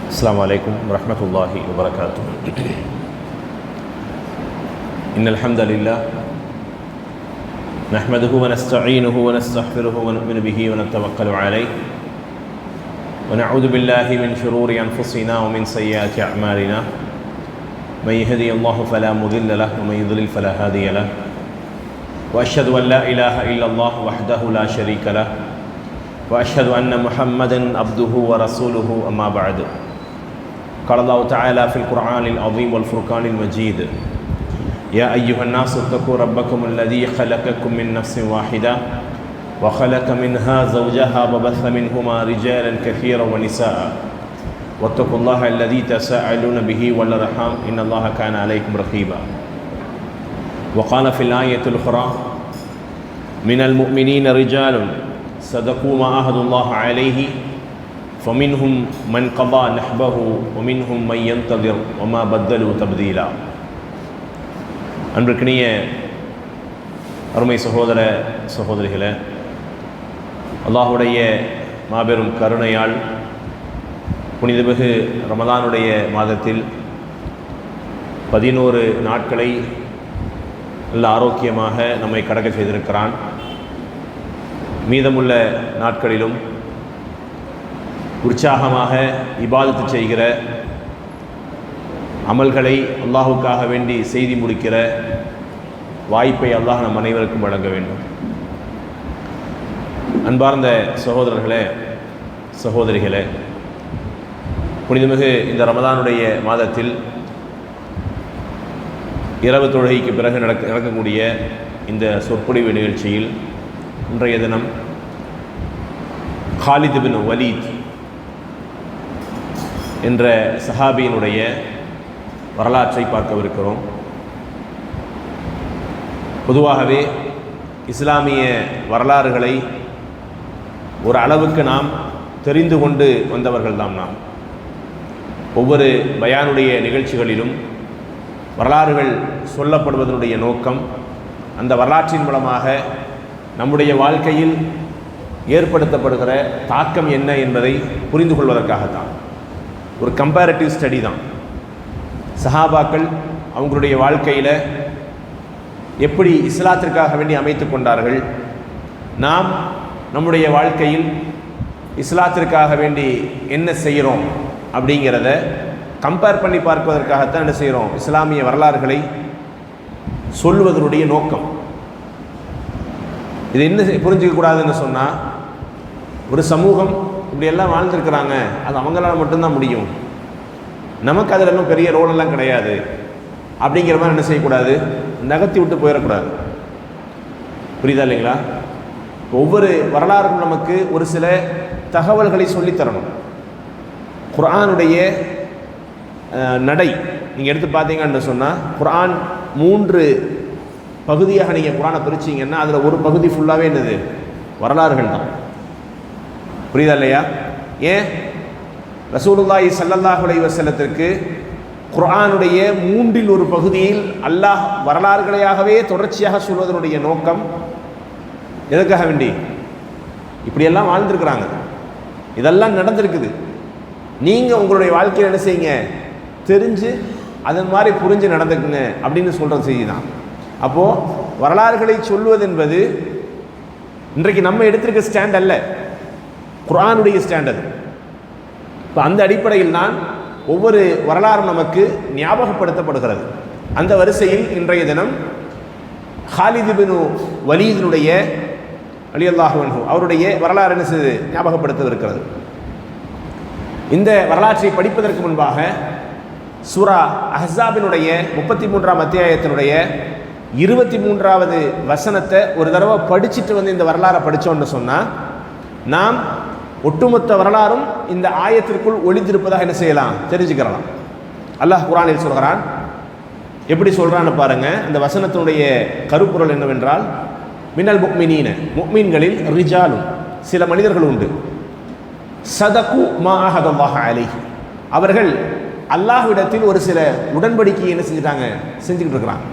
السلام عليكم ورحمة الله وبركاته. إن الحمد لله نحمده ونستعينه ونستغفره ونؤمن به ونتوكل عليه ونعوذ بالله من شرور أنفسنا ومن سيئات أعمالنا. من يهدي الله فلا مضل له ومن يضلل فلا هادي له. وأشهد أن لا إله إلا الله وحده لا شريك له وأشهد أن محمدا عبده ورسوله. أما بعد، قال الله تعالى في القرآن العظيم والفرقان المجيد: يا أيها الناس اتقوا ربكم الذي خلقكم من نفس واحدة وخلق منها زوجها وبث منهما رجالا كثيرا ونساء واتقوا الله الذي تساءلون به والأرحام إن الله كان عليكم رقيبا. وقال في الآية الأخرى: من المؤمنين رجال صدقوا ما عاهدوا الله عليه فمنهم من قضى نحبه ومنهم من ينتظر وما بدلوا تبديلا. அன்பிற்கினிய அருமை சகோதர சகோதரிகளே, அல்லாஹுடைய மாபெரும் கருணையால் புனிதமிகு ரமதானுடைய மாதத்தில் 11 நாட்களை நல்ல ஆரோக்கியமாக நம்மை கடக்க செய்திருக்கிறான். மீதமுள்ள நாட்களிலும் உற்சாகமாக இபாதத்து செய்கிற, அமல்களை அல்லாஹுக்காக வேண்டி செய்தி முடிக்கிற வாய்ப்பை அல்லாஹ் நம் அனைவருக்கும் வழங்க வேண்டும். அன்பார்ந்த சகோதரர்களே சகோதரிகளே, புனிதமிகு இந்த ரமதானுடைய மாதத்தில் இரவு தொழுகைக்கு பிறகு நடக்கக்கூடிய இந்த சொற்பொழிவு நிகழ்ச்சியில் இன்றைய தினம் காலித் பின் வலீத் என்ற சஹாபியினுடைய வரலாற்றை பார்க்கவிருக்கிறோம். பொதுவாகவே இஸ்லாமிய வரலாறுகளை ஒரு அளவுக்கு நாம் தெரிந்து கொண்டு வந்தவர்கள்தான் நாம். ஒவ்வொரு பயானுடைய நிகழ்ச்சிகளிலும் வரலாறுகள் சொல்லப்படுவதனுடைய நோக்கம் அந்த வரலாற்றின் மூலமாக நம்முடைய வாழ்க்கையில் ஏற்படுத்தப்படுகிற தாக்கம் என்ன என்பதை புரிந்து கொள்வதற்காகத்தான். ஒரு கம்பேரிட்டிவ் ஸ்டடி தான். சஹாபாக்கள் அவங்களுடைய வாழ்க்கையில் எப்படி இஸ்லாத்திற்காக வேண்டி அமைத்து கொண்டார்கள், நாம் நம்முடைய வாழ்க்கையில் இஸ்லாத்திற்காக வேண்டி என்ன செய்கிறோம் அப்படிங்கிறத கம்பேர் பண்ணி பார்ப்பதற்காகத்தான் என்ன செய்கிறோம், இஸ்லாமிய வரலாறுகளை சொல்வதனுடைய நோக்கம். இது என்ன புரிஞ்சிக்கக்கூடாதுன்னு சொன்னால், ஒரு சமூகம் இப்படியெல்லாம் வாழ்ந்துருக்கிறாங்க, அது அவங்களால மட்டும்தான் முடியும், நமக்கு அதில் இன்னும் பெரிய ரோலெல்லாம் கிடையாது அப்படிங்கிற மாதிரி என்ன செய்யக்கூடாது, நகர்த்தி விட்டு போயிடக்கூடாது. புரியுதா இல்லைங்களா? ஒவ்வொரு வரலாறும் நமக்கு ஒரு சில தகவல்களை சொல்லித்தரணும். குர்ஆனுடைய நடை நீங்கள் எடுத்து பார்த்தீங்கன்னு சொன்னால், குர்ஆன் 3 பகுதியாக நீங்கள் குர்ஆனை பிரிச்சிங்கன்னா அதில் ஒரு பகுதி ஃபுல்லாகவே என்னது, வரலாறுகள் தான். புரியுதா இல்லையா? ஏன் ரசூலுல்லாஹி ஸல்லல்லாஹு அலைஹி வஸல்லத்திற்கு குர்ஆனுடைய 3இல் ஒரு பகுதியில் அல்லாஹ் வரலாறுகளையாகவே தொடர்ச்சியாக சொல்வதனுடைய நோக்கம் எதுக்காக வேண்டி, இப்படியெல்லாம் வாழ்ந்துருக்குறாங்க, இதெல்லாம் நடந்திருக்குது, நீங்கள் உங்களுடைய வாழ்க்கையில் என்ன செய்யுங்க, தெரிஞ்சு அதன் மாதிரி புரிஞ்சு நடந்துக்குங்க அப்படின்னு சொல்கிற செய்தி தான். அப்போது வரலாறுகளை சொல்வது என்பது இன்றைக்கு நம்ம எடுத்திருக்க ஸ்டாண்ட் அல்ல, குர்ஆனுடைய ஸ்டாண்ட் அது. இப்போ அந்த அடிப்படையில் தான் ஒவ்வொரு வரலாறும் நமக்கு ஞாபகப்படுத்தப்படுகிறது. அந்த வரிசையில் இன்றைய தினம் காலித் பின் வலீதினுடைய ரலியல்லாஹு அன்ஹு அவருடைய வரலாறு என்ன செய்து ஞாபகப்படுத்தவிருக்கிறது. இந்த வரலாற்றை படிப்பதற்கு முன்பாக சூரா அஹ்ஸாபினுடைய 33ஆம் அத்தியாயத்தினுடைய 23வது வசனத்தை ஒரு தடவை படிச்சுட்டு வந்து இந்த வரலாறை படித்தோன்னு சொன்னால், நாம் ஒட்டுமொத்த வரலாறும் இந்த ஆயத்திற்குள் ஒளிந்திருப்பதாக என்ன செய்யலாம், தெரிஞ்சுக்கிறலாம். அல்லாஹ் குர்ஆனில் சொல்கிறான். எப்படி சொல்கிறான்னு பாருங்கள். அந்த வசனத்தினுடைய கருப்பொருள் என்னவென்றால், மினல் முஃமினீன, முஃமின்களில் ரிஜாலும், சில மனிதர்கள் உண்டு, சதகு மா ஆஹதல்லாஹு அலைஹி, அவர்கள் அல்லாஹ்விடத்தில் ஒரு சில உடன்படிக்கையை என்ன செஞ்சுட்டாங்க, செஞ்சுக்கிட்டு இருக்கிறாங்க.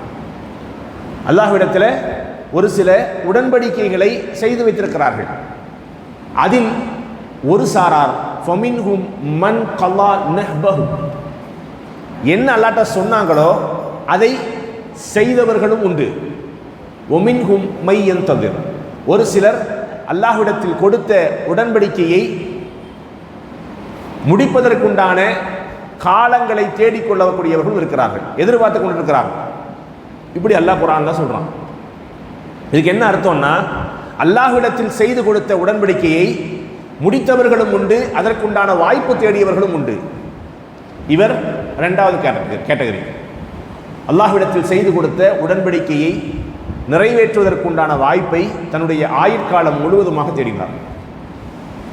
அல்லாஹ்விடத்தில் ஒரு சில உடன்படிக்கைகளை செய்து வைத்திருக்கிறார்கள். அதில் ஒரு சாரார் ஃபமின்ஹும் மன் கல்லா நஹ்பஹு, என்ன அல்லாஹ்ட்ட சொன்னாங்களோ அதை செய்தவர்களும் உண்டு. ஒமின்ஹும் மையந்ததிர், ஒரு சிலர் அல்லாஹ்விடத்தில் கொடுத்த உடன்படிக்கையை முடிப்பதற்குண்டான காலங்களை தேடிக்கொள்ளக்கூடியவர்களும் இருக்கிறார்கள், எதிர்பார்த்து கொண்டிருக்கிறார்கள். இப்படி அல்லாஹ் குர்ஆன்ல சொல்றான். இதுக்கு என்ன அர்த்தம்னா, அல்லாஹ்விடத்தில் செய்து கொடுத்த உடன்படிக்கையை முடித்தவர்களும் உண்டு, அதற்குண்டான வாய்ப்பு தேடியவர்களும் உண்டு. இவர் இரண்டாவது கேட்டகரி. அல்லாஹ்விடத்தில் செய்து கொடுத்த உடன்படிக்கையை நிறைவேற்றுவதற்குண்டான வாய்ப்பை தன்னுடைய ஆயுட்காலம் முழுவதுமாக தேடினார்,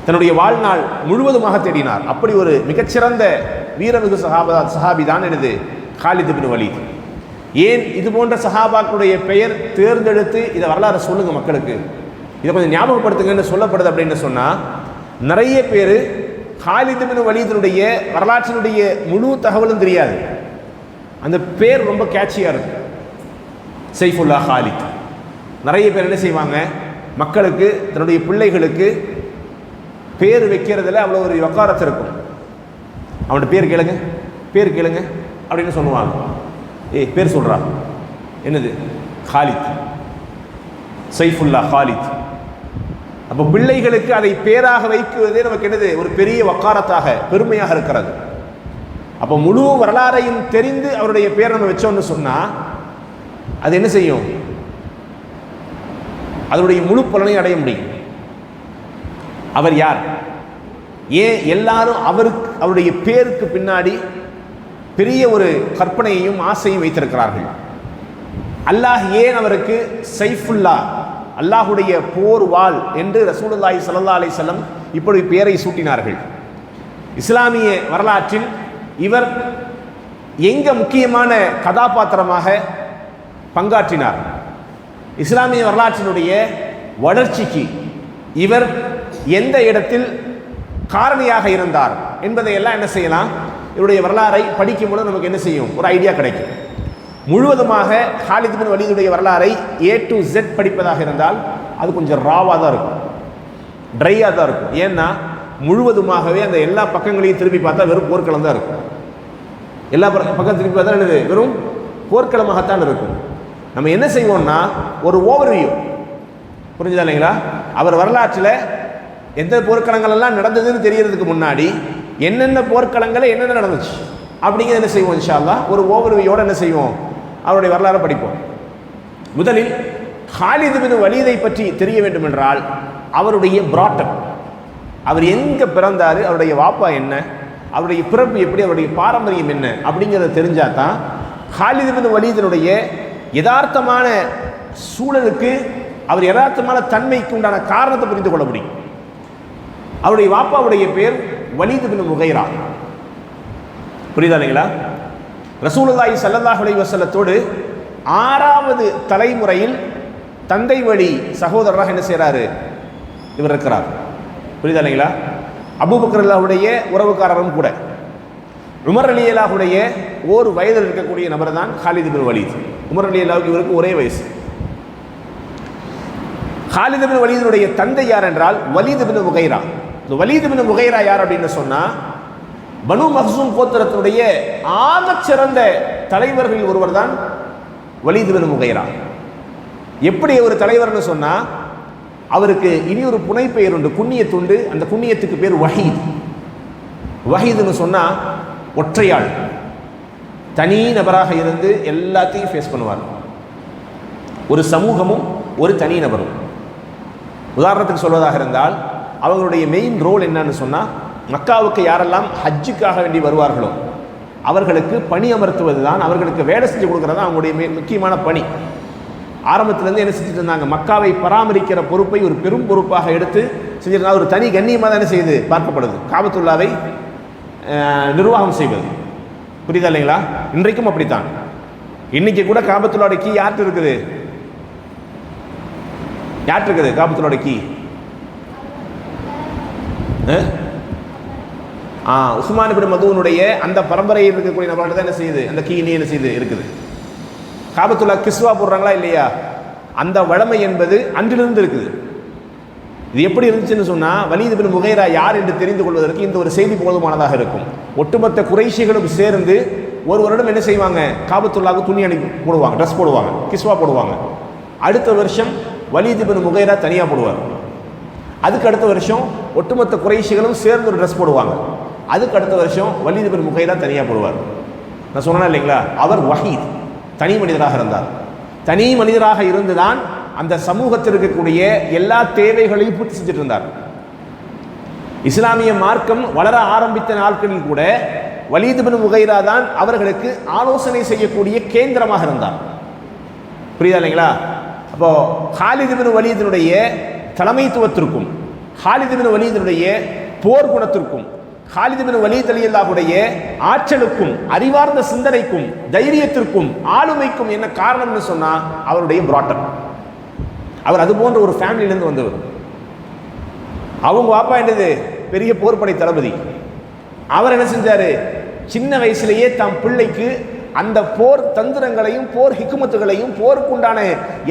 தன்னுடைய வாழ்நாள் முழுவதுமாக தேடினார். அப்படி ஒரு மிகச்சிறந்த வீரமிகு சஹாபி தான் எனது காலித் இப்னு வலீத். ஏன் இது போன்ற சஹாபாக்களுடைய பெயர் தேர்ந்தெடுத்து இதை வரலாறு சொல்லுங்க மக்களுக்கு, இதை கொஞ்சம் ஞாபகப்படுத்துங்கன்னு சொல்லப்படுது அப்படின்னு சொன்னால், நிறைய பேர் காலித் இப்னு வலீதினுடைய வரலாற்றினுடைய முழு தகவலும் தெரியாது. அந்த பேர் ரொம்ப கேட்சியாக இருக்கும், சைஃபுல்லா காலித். நிறைய பேர் என்ன செய்வாங்க, மக்களுக்கு தன்னுடைய பிள்ளைகளுக்கு பேர் வைக்கிறதுல அவ்வளோ ஒரு வக்காரத்து இருக்கும். அவனோட பேர் கேளுங்க, பேர் கேளுங்க அப்படின்னு சொல்லுவாங்க. பேர் சொல்கிறான், என்னது காலித், சைஃபுல்லா காலித். அப்போ பிள்ளைகளுக்கு அதை பேராக வைக்குவதே நமக்கு என்னது ஒரு பெரிய வக்காரத்தாக பெருமையாக இருக்கிறது. அப்போ முழு வரலாறையும் தெரிந்து அவருடைய பேரை நம்ம வச்சோம்னு சொன்னால் அது என்ன செய்யும், அதனுடைய முழு பலனை அடைய முடியும். அவர் யார், ஏன் எல்லாரும் அவருடைய பேருக்கு பின்னாடி பெரிய ஒரு கற்பனையையும் ஆசையும் வைத்திருக்கிறார்கள். அல்லாஹ் ஏன் அவருக்கு சைஃபுல்லா, அல்லாஹுடைய போர் வாள் என்று ரசூலுல்லாஹி ஸல்லல்லாஹு அலைஹி வஸல்லம் இப்படி பெயரை சூட்டினார்கள். இஸ்லாமிய வரலாற்றில் இவர் எங்க முக்கியமான கதாபாத்திரமாக பங்காற்றினார், இஸ்லாமிய வரலாற்றினுடைய வளர்ச்சிக்கு இவர் எந்த இடத்தில் காரணியாக இருந்தார் என்பதை எல்லாம் என்ன செய்யலாம், இவருடைய வரலாறை படிக்கும் பொழுது நமக்கு என்ன செய்யும், ஒரு ஐடியா கிடைக்கும். முழுவதுமாக காலித் பின் வலீதுடைய வரலாறை A to Z படிப்பதாக இருந்தால் அது கொஞ்சம் ராவாக தான் இருக்கும், ட்ரையாக தான் இருக்கும். ஏன்னா முழுவதுமாகவே அந்த எல்லா பக்கங்களையும் திருப்பி பார்த்தா வெறும் போர்க்களம் தான் இருக்கும். எல்லா பக்கம் திருப்பி பார்த்தா என்னது, வெறும் போர்க்களமாகத்தான் இருக்கும். நம்ம என்ன செய்வோம்னா ஒரு ஓவர்வியூ, புரிஞ்சுதா இல்லைங்களா, அவர் வரலாற்றில் எந்த போர்க்களங்கள் எல்லாம் நடந்ததுன்னு தெரியறதுக்கு முன்னாடி என்னென்ன போர்க்களங்கள் என்னென்ன நடந்துச்சு அப்படிங்கிறது என்ன செய்வோம், இன்ஷா அல்லாஹ் ஒரு ஓவர்வியூவோட என்ன செய்வோம், அவருடைய வரலாறை படிப்போம். முதலில் காலித் பின் வலீதை பற்றி தெரிய வேண்டும் என்றால் அவருடைய பிராட்டம், அவர் எங்கே பிறந்தார், அவருடைய வாப்பா என்ன, அவருடைய பிறப்பு எப்படி, அவருடைய பாரம்பரியம் என்ன அப்படிங்கிறத தெரிஞ்சால் தான் காலித் பின் வலீதினுடைய யதார்த்தமான சூழலுக்கு, அவர் யதார்த்தமான தன்மைக்கு உண்டான காரணத்தை புரிந்து கொள்ள முடியும். அவருடைய வாப்பாவுடைய பேர் வலீத் பின் முகைரா, புரியுதா இல்லைங்களா? ரசூலுல்லாஹி ஸல்லல்லாஹு அலைஹி வஸல்லத்தோடு 6வது தலைமுறையில் தந்தை வழி சகோதரராக என்ன செய்கிறாரு, இவர் இருக்கிறார், புரியுதா இல்லைங்களா? அபூபக்கர் ரலியல்லாஹுடைய உறவுக்காரரும் கூட. உமர் ரலியல்லாஹுடைய ஒரு வயதில் இருக்கக்கூடிய நபர் தான் காலித் பின் வலீத். உமர் ரலியல்லாஹுக்கு இவருக்கு ஒரே வயசு. காலித் பின் வலீதுடைய தந்தை யார் என்றால் வலீத் பின் முகைரா. இந்த வலீத் பின் முகைரா யார் அப்படின்னு சொன்னால் பனு மக்சூம் கோத்திரத்தினுடைய ஆகச்சிறந்த தலைவர்களில் ஒருவர் தான் வலீத் பின் முகைரா. எப்படி ஒரு தலைவர்னு சொன்னால் அவருக்கு இனி ஒரு புனைப்பெயர் உண்டு, குண்ணியத்துண்டு. அந்த குண்ணியத்துக்கு பேர் வஹீத். வஹீதுன்னு சொன்னால் ஒற்றையாள், தனி நபராக இருந்து எல்லாத்தையும் ஃபேஸ் பண்ணுவார். ஒரு சமூகமும் ஒரு தனி நபரும். உதாரணத்துக்கு சொல்வதாக இருந்தால் அவங்களுடைய மெயின் ரோல் என்னன்னு சொன்னால், மக்காவுக்கு யாரெல்லாம் ஹஜ்ஜுக்காக வேண்டி வருவார்களோ அவர்களுக்கு பணி அமர்த்துவது தான், அவர்களுக்கு வேலை செஞ்சு கொடுக்குறது தான் அவங்களுடைய முக்கியமான பணி. ஆரம்பத்திலேருந்து என்ன செஞ்சுட்டு இருந்தாங்க, மக்காவை பராமரிக்கிற பொறுப்பை ஒரு பெரும் பொறுப்பாக எடுத்து செஞ்சிருந்தாங்க. ஒரு தனி கண்ணியமாக தானே செய்து பார்க்கப்படுது காபத்துல்லாவை நிர்வாகம் செய்வது, புரியுதா இல்லைங்களா? இன்றைக்கும் அப்படித்தான். இன்னைக்கு கூட காபத்துல்லாவுடைய கீ யார்கிட்ட இருக்குது, யார்கிட்ட இருக்குது காபத்துல்லாவுடைய கீ? உஸ்மான் இப்னு மதூனுடைய அந்த பரம்பரையில் இருக்கக்கூடிய நபர்கிட்ட தான் என்ன செய்யுது, அந்த கீ என்ன செய்யுது இருக்குது. காபத்துல்லா கிஸ்வா போடுறாங்களா இல்லையா, அந்த வழமை என்பது அன்றிலிருந்து இருக்குது. இது எப்படி இருந்துச்சுன்னு சொன்னால், வலீத் இப்னு முகைரா யார் என்று தெரிந்து கொள்வதற்கு இந்த ஒரு செய்தி போதுமானதாக இருக்கும். ஒட்டுமொத்த குறைஷிகளும் சேர்ந்து ஒரு வருடம் என்ன செய்வாங்க, காபத்துல்லாவுக்கு துணி அணி போடுவாங்க, ட்ரெஸ் போடுவாங்க, கிஸ்வா போடுவாங்க. அடுத்த வருஷம் வலீத் இப்னு முகைரா தனியாக போடுவார். அதுக்கு அடுத்த வருஷம் ஒட்டுமொத்த குறைஷிகளும் சேர்ந்து ஒரு ட்ரெஸ் போடுவாங்க. அதுக்கு அடுத்த வருஷம் வலீத் இப்னு முகைரா தனியாக போடுவார். நான் சொன்னேன் இல்லைங்களா, அவர் வஹீத், தனி மனிதராக இருந்தார். தனி மனிதராக இருந்துதான் அந்த சமூகத்தில் இருக்கக்கூடிய எல்லா தேவைகளையும் பூர்த்தி செஞ்சுட்டு இருந்தார். இஸ்லாமிய மார்க்கம் வளர ஆரம்பித்த நாட்களில் கூட வலீத் இப்னு முகைரா தான் அவர்களுக்கு ஆலோசனை செய்யக்கூடிய கேந்திரமாக இருந்தார். புரியுதா இல்லைங்களா? அப்போ ஹாலித் இப்னு வலீதினுடைய தலைமைத்துவத்திற்கும், ஹாலித் இப்னு வலீதினுடைய போர் குணத்திற்கும், ஹாலித் இப்னு வலீத் ரலியல்லாஹுடைய ஆற்றலுக்கும், அறிவார்ந்த சிந்தனைக்கும், தைரியத்திற்கும், ஆளுமைக்கும் என்ன காரணம்னு சொன்னா அவருடைய பிராட்டம். அவர் அது போன்ற ஒரு ஃபேமிலியிலேருந்து வந்தவர். அவங்க வாப்பா என்னது, பெரிய போர்படை தளபதி. அவர் என்ன செஞ்சாரு, சின்ன வயசுலேயே தம் பிள்ளைக்கு அந்த போர் தந்திரங்களையும் போர் ஹிக்மத்துகளையும் போருக்குண்டான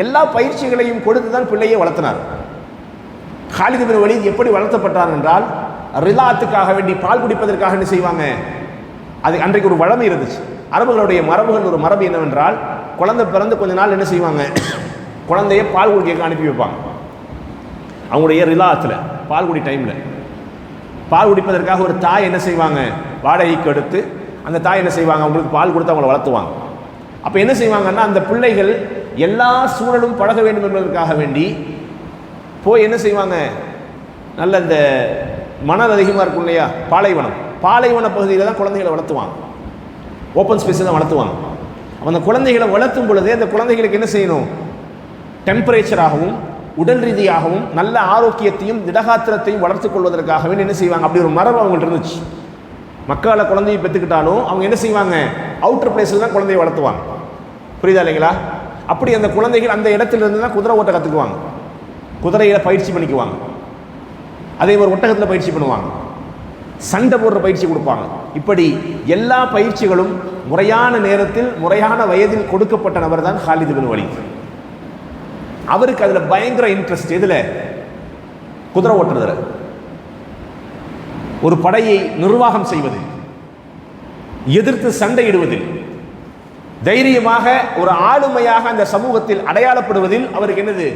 எல்லா பயிற்சிகளையும் கொடுத்து தான் பிள்ளையை வளர்த்தினார். ஹாலித் இப்னு வலீத் எப்படி வளர்த்தப்பட்டார் என்றால், ரிலாத்துக்காக வேண்டி பால் குடிப்பதற்காக என்ன செய்வாங்க, அது அன்றைக்கு ஒரு வழமை இருந்துச்சு. அரபுகளுடைய மரபுகள் ஒரு மரபு என்னவென்றால், குழந்தை பிறந்து கொஞ்ச நாள் என்ன செய்வாங்க, குழந்தைய பால் குடிக்க அனுப்பி வைப்பாங்க. அவங்களுடைய ரிலாத்தில் பால்குடி டைமில் பால் குடிப்பதற்காக ஒரு தாய் என்ன செய்வாங்க, வாடகைக்கு எடுத்து அந்த தாய் என்ன செய்வாங்க, அவங்களுக்கு பால் கொடுத்து அவங்கள வளர்த்துவாங்க. அப்போ என்ன செய்வாங்கன்னா, அந்த பிள்ளைகள் எல்லா சூழலும் பழக வேண்டும் என்பதற்காக வேண்டி போய் என்ன செய்வாங்க, நல்ல இந்த மணல் அதிகமாக இருக்கும் இல்லையா, பாலைவன பகுதியில் தான் குழந்தைகளை வளர்த்துவாங்க, ஓப்பன் ஸ்பேஸில் தான் வளர்த்துவாங்க. அந்த குழந்தைகளை வளர்த்தும் பொழுதே அந்த குழந்தைகளுக்கு என்ன செய்யணும், டெம்பரேச்சராகவும் உடல் ரீதியாகவும் நல்ல ஆரோக்கியத்தையும் திடகாத்திரத்தையும் வளர்த்துக் கொள்வதற்காகவே என்ன செய்வாங்க, அப்படி ஒரு மரபு அவங்கள்ட்ட இருந்துச்சு. மக்களை குழந்தையை பெற்றுக்கிட்டாலும் அவங்க என்ன செய்வாங்க, அவுட்டர் பிளேஸில் தான் குழந்தையை வளர்த்துவாங்க. புரியுதா இல்லைங்களா? அப்படி அந்த குழந்தைகள் அந்த இடத்துல இருந்து தான் குதிரை ஓட்ட கற்றுக்குவாங்க, குதிரையில பயிற்சி பண்ணிக்குவாங்க, அதே ஒரு ஒட்டகத்தில் பயிற்சி பண்ணுவாங்க, சண்டை போடுற பயிற்சி கொடுப்பாங்க. இப்படி எல்லா பயிற்சிகளும் முறையான நேரத்தில் முறையான வயதில் கொடுக்கப்பட்ட நபர் தான் ஹாலித் இப்னு வலீத். அவருக்கு அதில் பயங்கர இன்ட்ரெஸ்ட். எதில்? குதிரை ஓட்டுறதுல, ஒரு படையை நிர்வாகம் செய்வது, எதிர்த்து சண்டையிடுவதில், தைரியமாக ஒரு ஆளுமையாக அந்த சமூகத்தில் அடையாளப்படுவதில் அவருக்கு என்னது,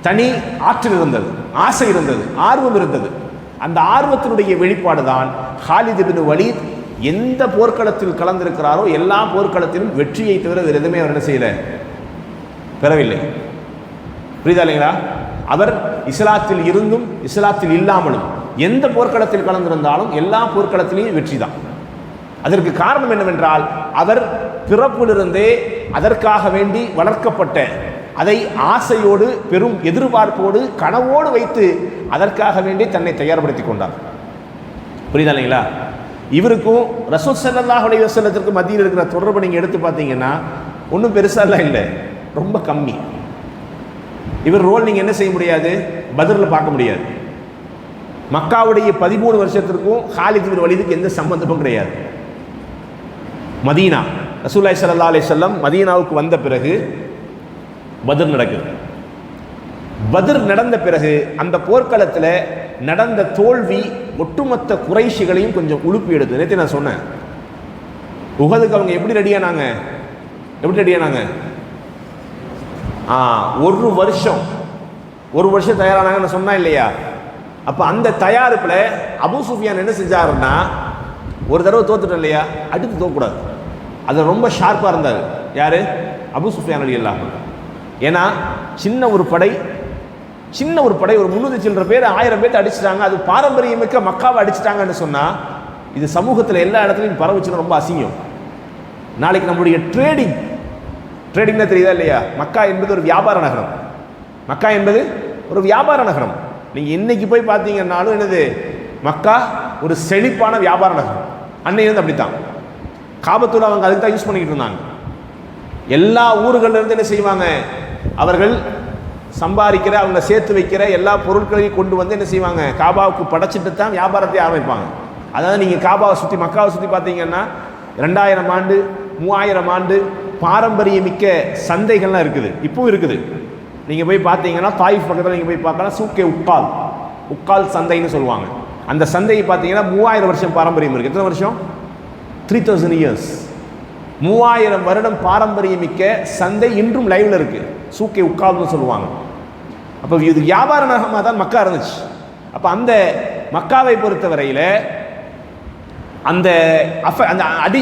தனி ஆற்றல் இருந்தது, ஆசை இருந்தது, ஆர்வம் இருந்தது. அந்த ஆர்வத்தினுடைய வெளிப்பாடு தான் ஹாலித் இப்னு வலீத் எந்த போர்க்களத்தில் கலந்திருக்கிறாரோ எல்லா போர்க்களத்திலும் வெற்றியை தவிர வேறு எதுவுமே அவர் என்ன செய்யல, பெறவில்லை. புரியுதா இல்லைங்களா? அவர் இஸ்லாத்தில் இருந்தும் இஸ்லாத்தில் இல்லாமலும் எந்த போர்க்களத்தில் கலந்திருந்தாலும் எல்லா போர்க்களத்திலையும் வெற்றி தான். அதற்கு காரணம் என்னவென்றால், அவர் பிறப்பிலிருந்தே அதற்காக வேண்டி வளர்க்கப்பட்ட, அதை ஆசையோடு பெரும் எதிர்பார்ப்போடு கனவோடு வைத்து அதற்காக வேண்டி தன்னை தயார்படுத்தி கொண்டார். புரியுதா இல்லைங்களா? இவருக்கும் ரசூல் ஸல்லல்லாஹு அலைஹி வஸல்லத்திற்கு மத்தியில் இருக்கிற தொடர்பு நீங்கள் எடுத்து பார்த்தீங்கன்னா ஒன்றும் பெருசாலாம் இல்லை, ரொம்ப கம்மி. இவர் ரோல் நீங்கள் என்ன செய்ய முடியாது, பத்ரில் பார்க்க முடியாது. மக்காவுடைய 13 வருஷத்திற்கும் ஹாலித் இப்னு வலீதுக்கு எந்த சம்பந்தமும் கிடையாது. மதீனா, ரசூலுல்லாஹி ஸல்லல்லாஹு அலைஹி வஸல்லம் மதீனாவுக்கு வந்த பிறகு பத்ர் நடக்குது. பத்ர் நடந்த பிறகு அந்த போர்க்களத்தில் நடந்த தோல்வி ஒட்டுமொத்த குறைஷிகளையும் கொஞ்சம் உழுப்பி எடுத்து. நேற்று நான் சொன்னேன், உஹதுக்கு அவங்க எப்படி ரெடியானாங்க, ஒரு வருஷம் தயாரானாங்கன்னு சொன்னா இல்லையா? அப்போ அந்த தயாரிப்பில் அபூ சுஃபியான் என்ன செஞ்சாருன்னா, ஒரு தடவை தோத்துட்டோம் இல்லையா, அடுத்து தோக்கக்கூடாது. அது ரொம்ப ஷார்ப்பாக இருந்தார். யார்? அபூ சுஃபியான் ரலியல்லாஹு அன்ஹு. ஏன்னா சின்ன ஒரு படை ஒரு 300 சில்லற பேர் 1000 பேர்த்து அடிச்சிட்டாங்க, அது பாரம்பரியமிக்க மக்காவை அடிச்சிட்டாங்கன்னு சொன்னால் இது சமூகத்தில் எல்லா இடத்துலையும் பரவுச்சுன்னா ரொம்ப அசிங்கம். நாளைக்கு நம்முடைய ட்ரேடிங்னா தெரியுதா இல்லையா? மக்கா என்பது ஒரு வியாபார நகரம். நீங்கள் இன்னைக்கு போய் பார்த்தீங்கன்னாலும் என்னது, மக்கா ஒரு செழிப்பான வியாபார நகரம். அன்னையிலிருந்து அப்படித்தான். காபத்துல்லா அவங்க அதுக்கு தான் யூஸ் பண்ணிக்கிட்டு இருந்தாங்க. எல்லா ஊர்கள்லேருந்து என்ன செய்வாங்க, அவர்கள் சம்பாதிக்கிற, அவங்க சேர்த்து வைக்கிற எல்லா பொருட்களையும் கொண்டு வந்து என்ன செய்வாங்க, காபாவுக்கு படைச்சிட்டு தான் வியாபாரத்தை ஆரம்பிப்பாங்க. அதாவது நீங்கள் மக்காவை சுற்றி பார்த்தீங்கன்னா 2000 ஆண்டு 3000 ஆண்டு பாரம்பரியமிக்க சந்தைகள்லாம் இருக்குது, இப்பவும் இருக்குது. நீங்கள் போய் பார்த்தீங்கன்னா தாயிஃப் பக்கத்தில் நீங்கள் போய் பார்க்கலாம், சூக்கே உக்கால் சந்தைன்னு சொல்லுவாங்க. அந்த சந்தையை பார்த்தீங்கன்னா 3000 வருஷம் பாரம்பரியம் இருக்குது. எத்தனை வருஷம்? 3000 இயர்ஸ். 3000 வருடம் பாரம்பரியமிக்க சந்தை இன்றும் லைவ்ல இருக்கு. சூக்கே உக்கால்னு சொல்லுவாங்க. அப்போ இது வியாபார நகரமாக தான் மக்கா இருந்துச்சு. அப்போ அந்த மக்காவை பொறுத்தவரையில் அந்த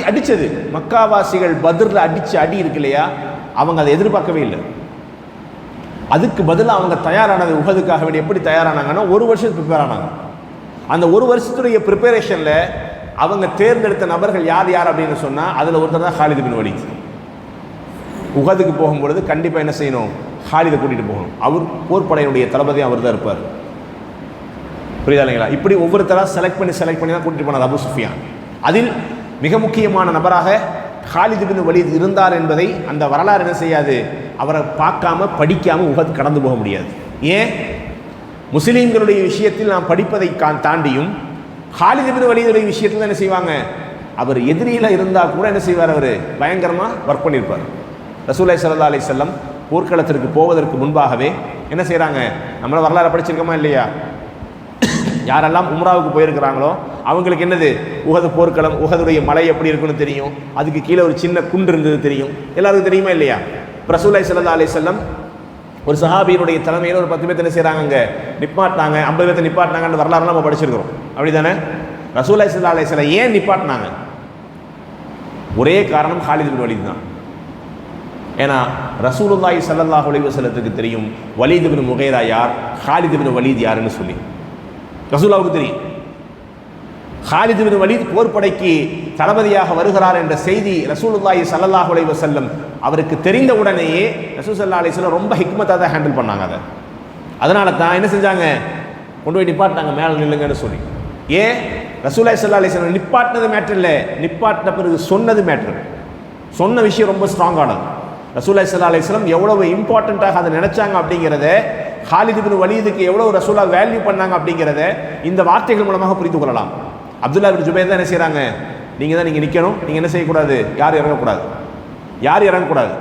அடித்தது மக்காவாசிகள் பத்ரில் அடித்த அடி இருக்கு இல்லையா, அவங்க அதை எதிர்பார்க்கவே இல்லை. அதுக்கு பதிலாக அவங்க தயாரானது உஹதுக்காக வேண்டி எப்படி தயாரானாங்கன்னா 1 வருஷம் ப்ரிப்பேர் ஆனாங்க. அந்த 1 வருஷத்துடைய ப்ரிப்பரேஷனில் அவங்க தேர்ந்தெடுத்த நபர்கள் யார் யார் அப்படின்னு சொன்னால் அதில் ஒருத்தர் தான் ஹாலித் பின் வலீத். உஹதுக்கு போகும்பொழுது கண்டிப்பாக என்ன செய்யணும்? ஹாலிதை கூட்டிகிட்டு போகணும். அவர் போர்ப்படையினுடைய தளபதி அவர் தான் இருப்பார். புரியுதா இல்லைங்களா? இப்படி ஒவ்வொருத்தராக செலக்ட் பண்ணி தான் கூட்டிகிட்டு போனார் அபு சுஃபியான். அதில் மிக முக்கியமான நபராக ஹாலித் பின் வலீத் இருந்தார் என்பதை அந்த வரலாறு என்ன செய்யாது, அவரை பார்க்காம படிக்காமல் உஹது கடந்து போக முடியாது. ஏன்? முஸ்லீம்களுடைய விஷயத்தில் நாம் படிப்பதை தாண்டியும் ஹாலித் பின் வலீதுடைய விஷயத்தில் என்ன செய்வாங்க, அவர் எதிரியில் இருந்தால் கூட என்ன செய்வார், அவர் பயங்கரமாக ஒர்க் பண்ணியிருப்பார். ரசூலுல்லாஹி ஸல்லல்லாஹு அலைஹி வஸல்லம் போர்க்களத்திற்கு போவதற்கு முன்பாகவே என்ன செய்கிறாங்க, நம்மள வரலாறு படிச்சிருக்கோமா இல்லையா, யாரெல்லாம் உம்ராவுக்கு போயிருக்கிறாங்களோ அவங்களுக்கு என்னது, உஹது போர்க்களம், உஹதுடைய மலை எப்படி இருக்குன்னு தெரியும், அதுக்கு கீழே ஒரு சின்ன குன்று இருந்தது தெரியும், எல்லாருக்கும் தெரியுமா இல்லையா. ரசூலுல்லாஹி ஸல்லல்லாஹு அலைஹி வஸல்லம் ஒரு சஹாபியினுடைய தலைமையில் ஒரு 10 பேர் என்ன செய்கிறாங்க, அங்கே நிப்பாட்டினாங்க, 50 பேர்த்தை நிப்பாட்டினாங்கன்னு வரலாறுலாம் நம்ம படிச்சிருக்கிறோம். அப்படி தானே? ரசூலுல்லாஹி ஸல்லல்லாஹு அலைஹி வஸல்லம் ஏன் நிப்பாட்டினாங்க? ஒரே காரணம் ஹாலித் பின் வலீத் தான். ஏன்னா ரசூலுல்லாஹி ஸல்லல்லாஹு அலைஹி வஸல்லத்துக்கு தெரியும் வலீத் பின் முகைரா யார், ஹாலித் பின் வலீத் யாருன்னு சொல்லி. ரசூலுல்லாஹுக்கு தெரியும் ஹாலித் பின் வலீத் போர்ப்படைக்கு தளபதியாக வருகிறார் என்ற செய்தி ரசூலுல்லாஹி ஸல்லல்லாஹு அலைஹி வஸல்லம் அவருக்கு தெரிந்த உடனேயே ரசூல் ஸல்லல்லாஹு அலைஹி வஸல்லம் ரொம்ப ஹிக்மத்தாக தான் ஹேண்டில் பண்ணாங்க. அதனால தான் என்ன செஞ்சாங்க, கொண்டு போய் நிப்பாட்டினாங்க, மேலே நில்லுங்கன்னு சொல்லி. ஏன்? ரசூலுல்லாஹி ஸல்லல்லாஹு அலைஹி வஸல்லம் நிப்பாட்டினது மேட்ரு இல்லை, நிப்பாட்டின பிறகு சொன்னது மேட்ரு. சொன்ன விஷயம் ரொம்ப ஸ்ட்ராங்கானது. ரசூலுல்லாஹி ஸல்லல்லாஹு அலைஹி வஸல்லம் எவ்வளவு இம்பார்ட்டண்ட்டாக அதை நினைச்சாங்க அப்படிங்கிறத, ஹாலித் பின் வலீதுக்கு எவ்வளவு ரசூலா வேல்யூ பண்ணாங்க அப்படிங்கிறத இந்த வார்த்தைகள் மூலமாக புரிந்து கொள்ளலாம். அப்துல்லா பின் ஜுபைர் தான் என்ன செய்கிறாங்க, நீங்கள் தான் நிற்கணும், நீங்கள் என்ன செய்யக்கூடாது, யார் இறங்கக்கூடாது,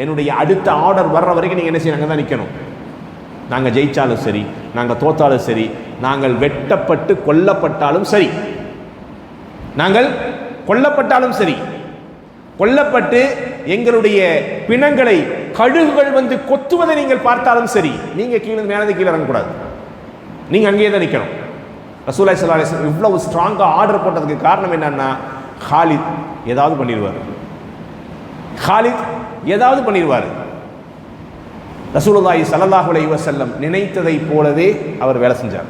என்னுடைய அடுத்த ஆர்டர் வர்ற வரைக்கும் நீங்கள் என்ன செய்யணும், தான் நிற்கணும். நாங்கள் ஜெயித்தாலும் சரி, நாங்கள் தோத்தாலும் சரி, நாங்கள் வெட்டப்பட்டு கொல்லப்பட்டாலும் சரி, கொல்லப்பட்டு எங்களுடைய பிணங்களை கழுகுகள் வந்து கொத்துவதை நீங்கள் பார்த்தாலும் சரி, நீங்கள் கீழே இறங்கக்கூடாது, நீங்கள் அங்கேயே தான் நிற்கணும். ரசூலுல்லாஹி ஸல்லல்லாஹு அலைஹி வஸல்லம் இவ்வளவு ஸ்ட்ராங்காக ஆர்டர் போட்டதுக்கு காரணம் என்னன்னா, ஹாலித் ஏதாவது பண்ணிடுவார். ரசூலுல்லாஹி ஸல்லல்லாஹு அலைஹி வஸல்லம் நினைத்ததை போலவே அவர் வேலை செஞ்சார்.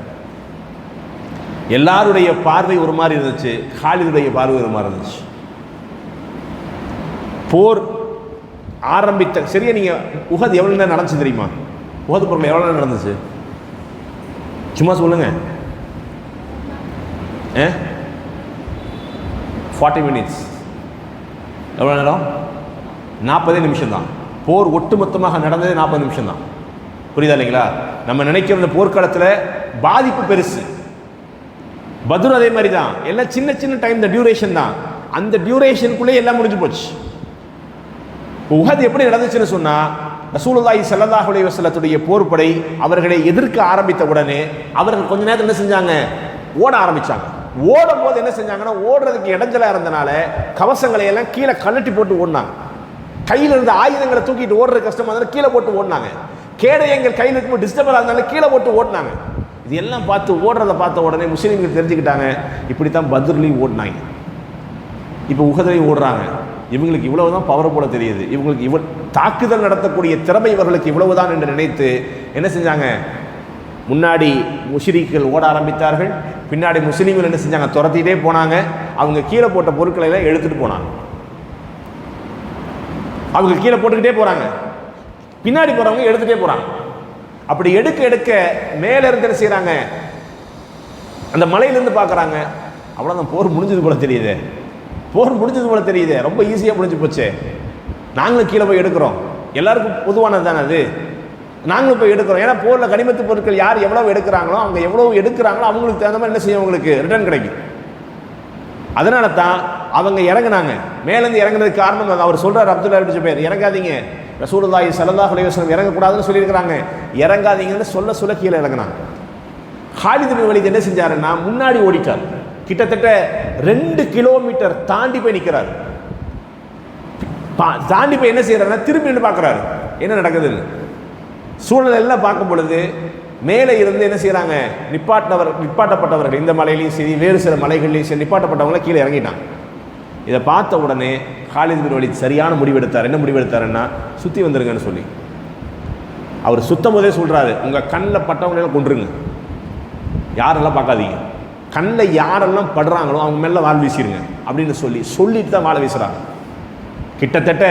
எல்லாருடைய பார்வை ஒரு மாதிரி இருந்துச்சு, ஹாலிதுடைய பார்வை ஒரு மாதிரி இருந்துச்சு. போர் ஆரம்பித்த சரியா, நீங்க உஹது எவ்வளவு நேரம் நடந்துச்சு தெரியுமா? உஹது போர்ல எவ்வளவு நேரம் நடந்துச்சு? சும்மா சொல்லுங்க. 40 மினிட்ஸ். எவ்வளவு நேரம்? 40 நிமிஷம் தான். போர் ஒட்டுமொத்தமாக நடந்தது 40 நிமிஷம் தான். புரியுதா இல்லைங்களா? நம்ம நினைக்கிற போர்க்களத்தில் பாதிப்பு பெருசு. பத்ர் அதே மாதிரி தான், எல்லாம் சின்ன சின்ன டைம், இந்த டியூரேஷன் தான். அந்த டியூரேஷனுக்குள்ளே எல்லாம் முடிஞ்சு போச்சு. உஹது எப்படி நடந்துச்சுன்னு சொன்னா, ரசூலுல்லாஹி ஸல்லல்லாஹு அலைஹி வஸல்லத்துடைய போர்ப்படை அவர்களை எதிர்க்க ஆரம்பித்த உடனே அவர்கள் கொஞ்ச நேரத்தில் என்ன செஞ்சாங்க, ஓட ஆரம்பிச்சாங்க. ஓடும் போது என்ன செஞ்சாங்கன்னா, ஓடுறதுக்கு இடைஞ்சலா இருந்தனால கவசங்களை எல்லாம் கீழே கழட்டி போட்டு ஓடினாங்க. கையில் இருந்த ஆயுதங்களை தூக்கிட்டு ஓடுறது கஷ்டமா இருந்தாலும் கீழே போட்டு ஓடினாங்க. கேடயங்கள் கையில் இருக்கும்போது டிஸ்டர்பா இருந்தாலும் கீழே போட்டு ஓடினாங்க. இது எல்லாம் ஓடுறதை பார்த்த உடனே முஸ்லீம்கள் தெரிஞ்சுக்கிட்டாங்க, இப்படித்தான் பத்ர்லையும் ஓடினாங்க, இப்போ உஹதுலையும் ஓடுறாங்க. இவங்களுக்கு இவ்வளவுதான் பவர் போல தெரியுது, இவங்களுக்கு தாக்குதல் நடத்தக்கூடிய திறமை இவர்களுக்கு இவ்வளவுதான் என்று நினைத்து என்ன செஞ்சாங்க, முன்னாடி முஷ்ரிக்குகள் ஓட ஆரம்பித்தார்கள், பின்னாடி முஸ்லீம்கள் என்ன செஞ்சாங்க, துரத்திட்டே போனாங்க. அவங்க கீழே போட்ட பொருட்களை எல்லாம் எடுத்துட்டு போனாங்க. அவங்க கீழே போட்டுக்கிட்டே போறாங்க, பின்னாடி போறவங்க எடுத்துட்டே போறாங்க. அப்படி எடுக்க மேல இருந்து என்ன செய்யறாங்க, அந்த மலையிலிருந்து பார்க்கறாங்க, அவ்வளவுதான், போர் முடிஞ்சது போல தெரியுது, ரொம்ப ஈஸியா முடிஞ்சு போச்சு. நாங்களும் கீழே போய் எடுக்கிறோம், எல்லாருக்கும் பொதுவானது தானே அது, நாங்களும் போய் எடுக்கிறோம். ஏன்னா போர்ல கனிமத்து பொருட்கள் யார் எவ்வளவு எடுக்கிறாங்களோ, அவங்க எவ்வளவு எடுக்கிறாங்களோ அவங்களுக்கு தகுந்த மாதிரி என்ன செய்யும், அவங்களுக்கு ரிட்டர்ன் கிடைக்கும். அதனால தான் அவங்க இறங்குனாங்க. மேலேருந்து இறங்குறதுக்கு காரணம் அவர் சொல்றாரு, அப்துல்லா பின் ஜுபைர், இறங்காதீங்க, ரசூலுல்லாஹி ஸல்லல்லாஹு அலைஹி வஸல்லம் இறங்கக்கூடாதுன்னு சொல்லியிருக்கிறாங்க. இறங்காதீங்கன்னு சொல்ல கீழே இறங்கினாங்க. காலித் பின் வலீத் என்ன செஞ்சாருன்னா முன்னாடி ஓடிட்டார். கிட்டத்தட்ட 2 கிலோமீட்டர் தாண்டி போய் நிற்கிறார். தாண்டி போய் என்ன செய்யறாருன்னா திரும்பி நின்று பார்க்குறாரு என்ன நடக்குதுன்னு. சூழல் எல்லாம் பார்க்கும் பொழுது மேலே இருந்து என்ன செய்யறாங்க, நிப்பாட்டப்பட்டவர்கள் இந்த மலையிலையும் சரி வேறு சில மலைகள்லையும் சரி நிப்பாட்டப்பட்டவங்கள கீழே இறங்கிட்டாங்க. இதை பார்த்த உடனே காலித் பின் வலீத் சரியான முடிவெடுத்தார். என்ன முடிவெடுத்தாருன்னா சுற்றி வந்துருங்கன்னு சொல்லி அவர் சுத்தம் போதே சொல்றாரு, உங்க கண்ணில் பட்டவங்களெல்லாம் கொண்டுருங்க, யாரெல்லாம் பார்க்காதீங்க, கண்ணில் யாரெல்லாம் படுறாங்களோ அவங்க மேலே வாள் வீசிடுங்க அப்படின்னு சொல்லிட்டு தான் வாழை வீசுறாங்க. கிட்டத்தட்ட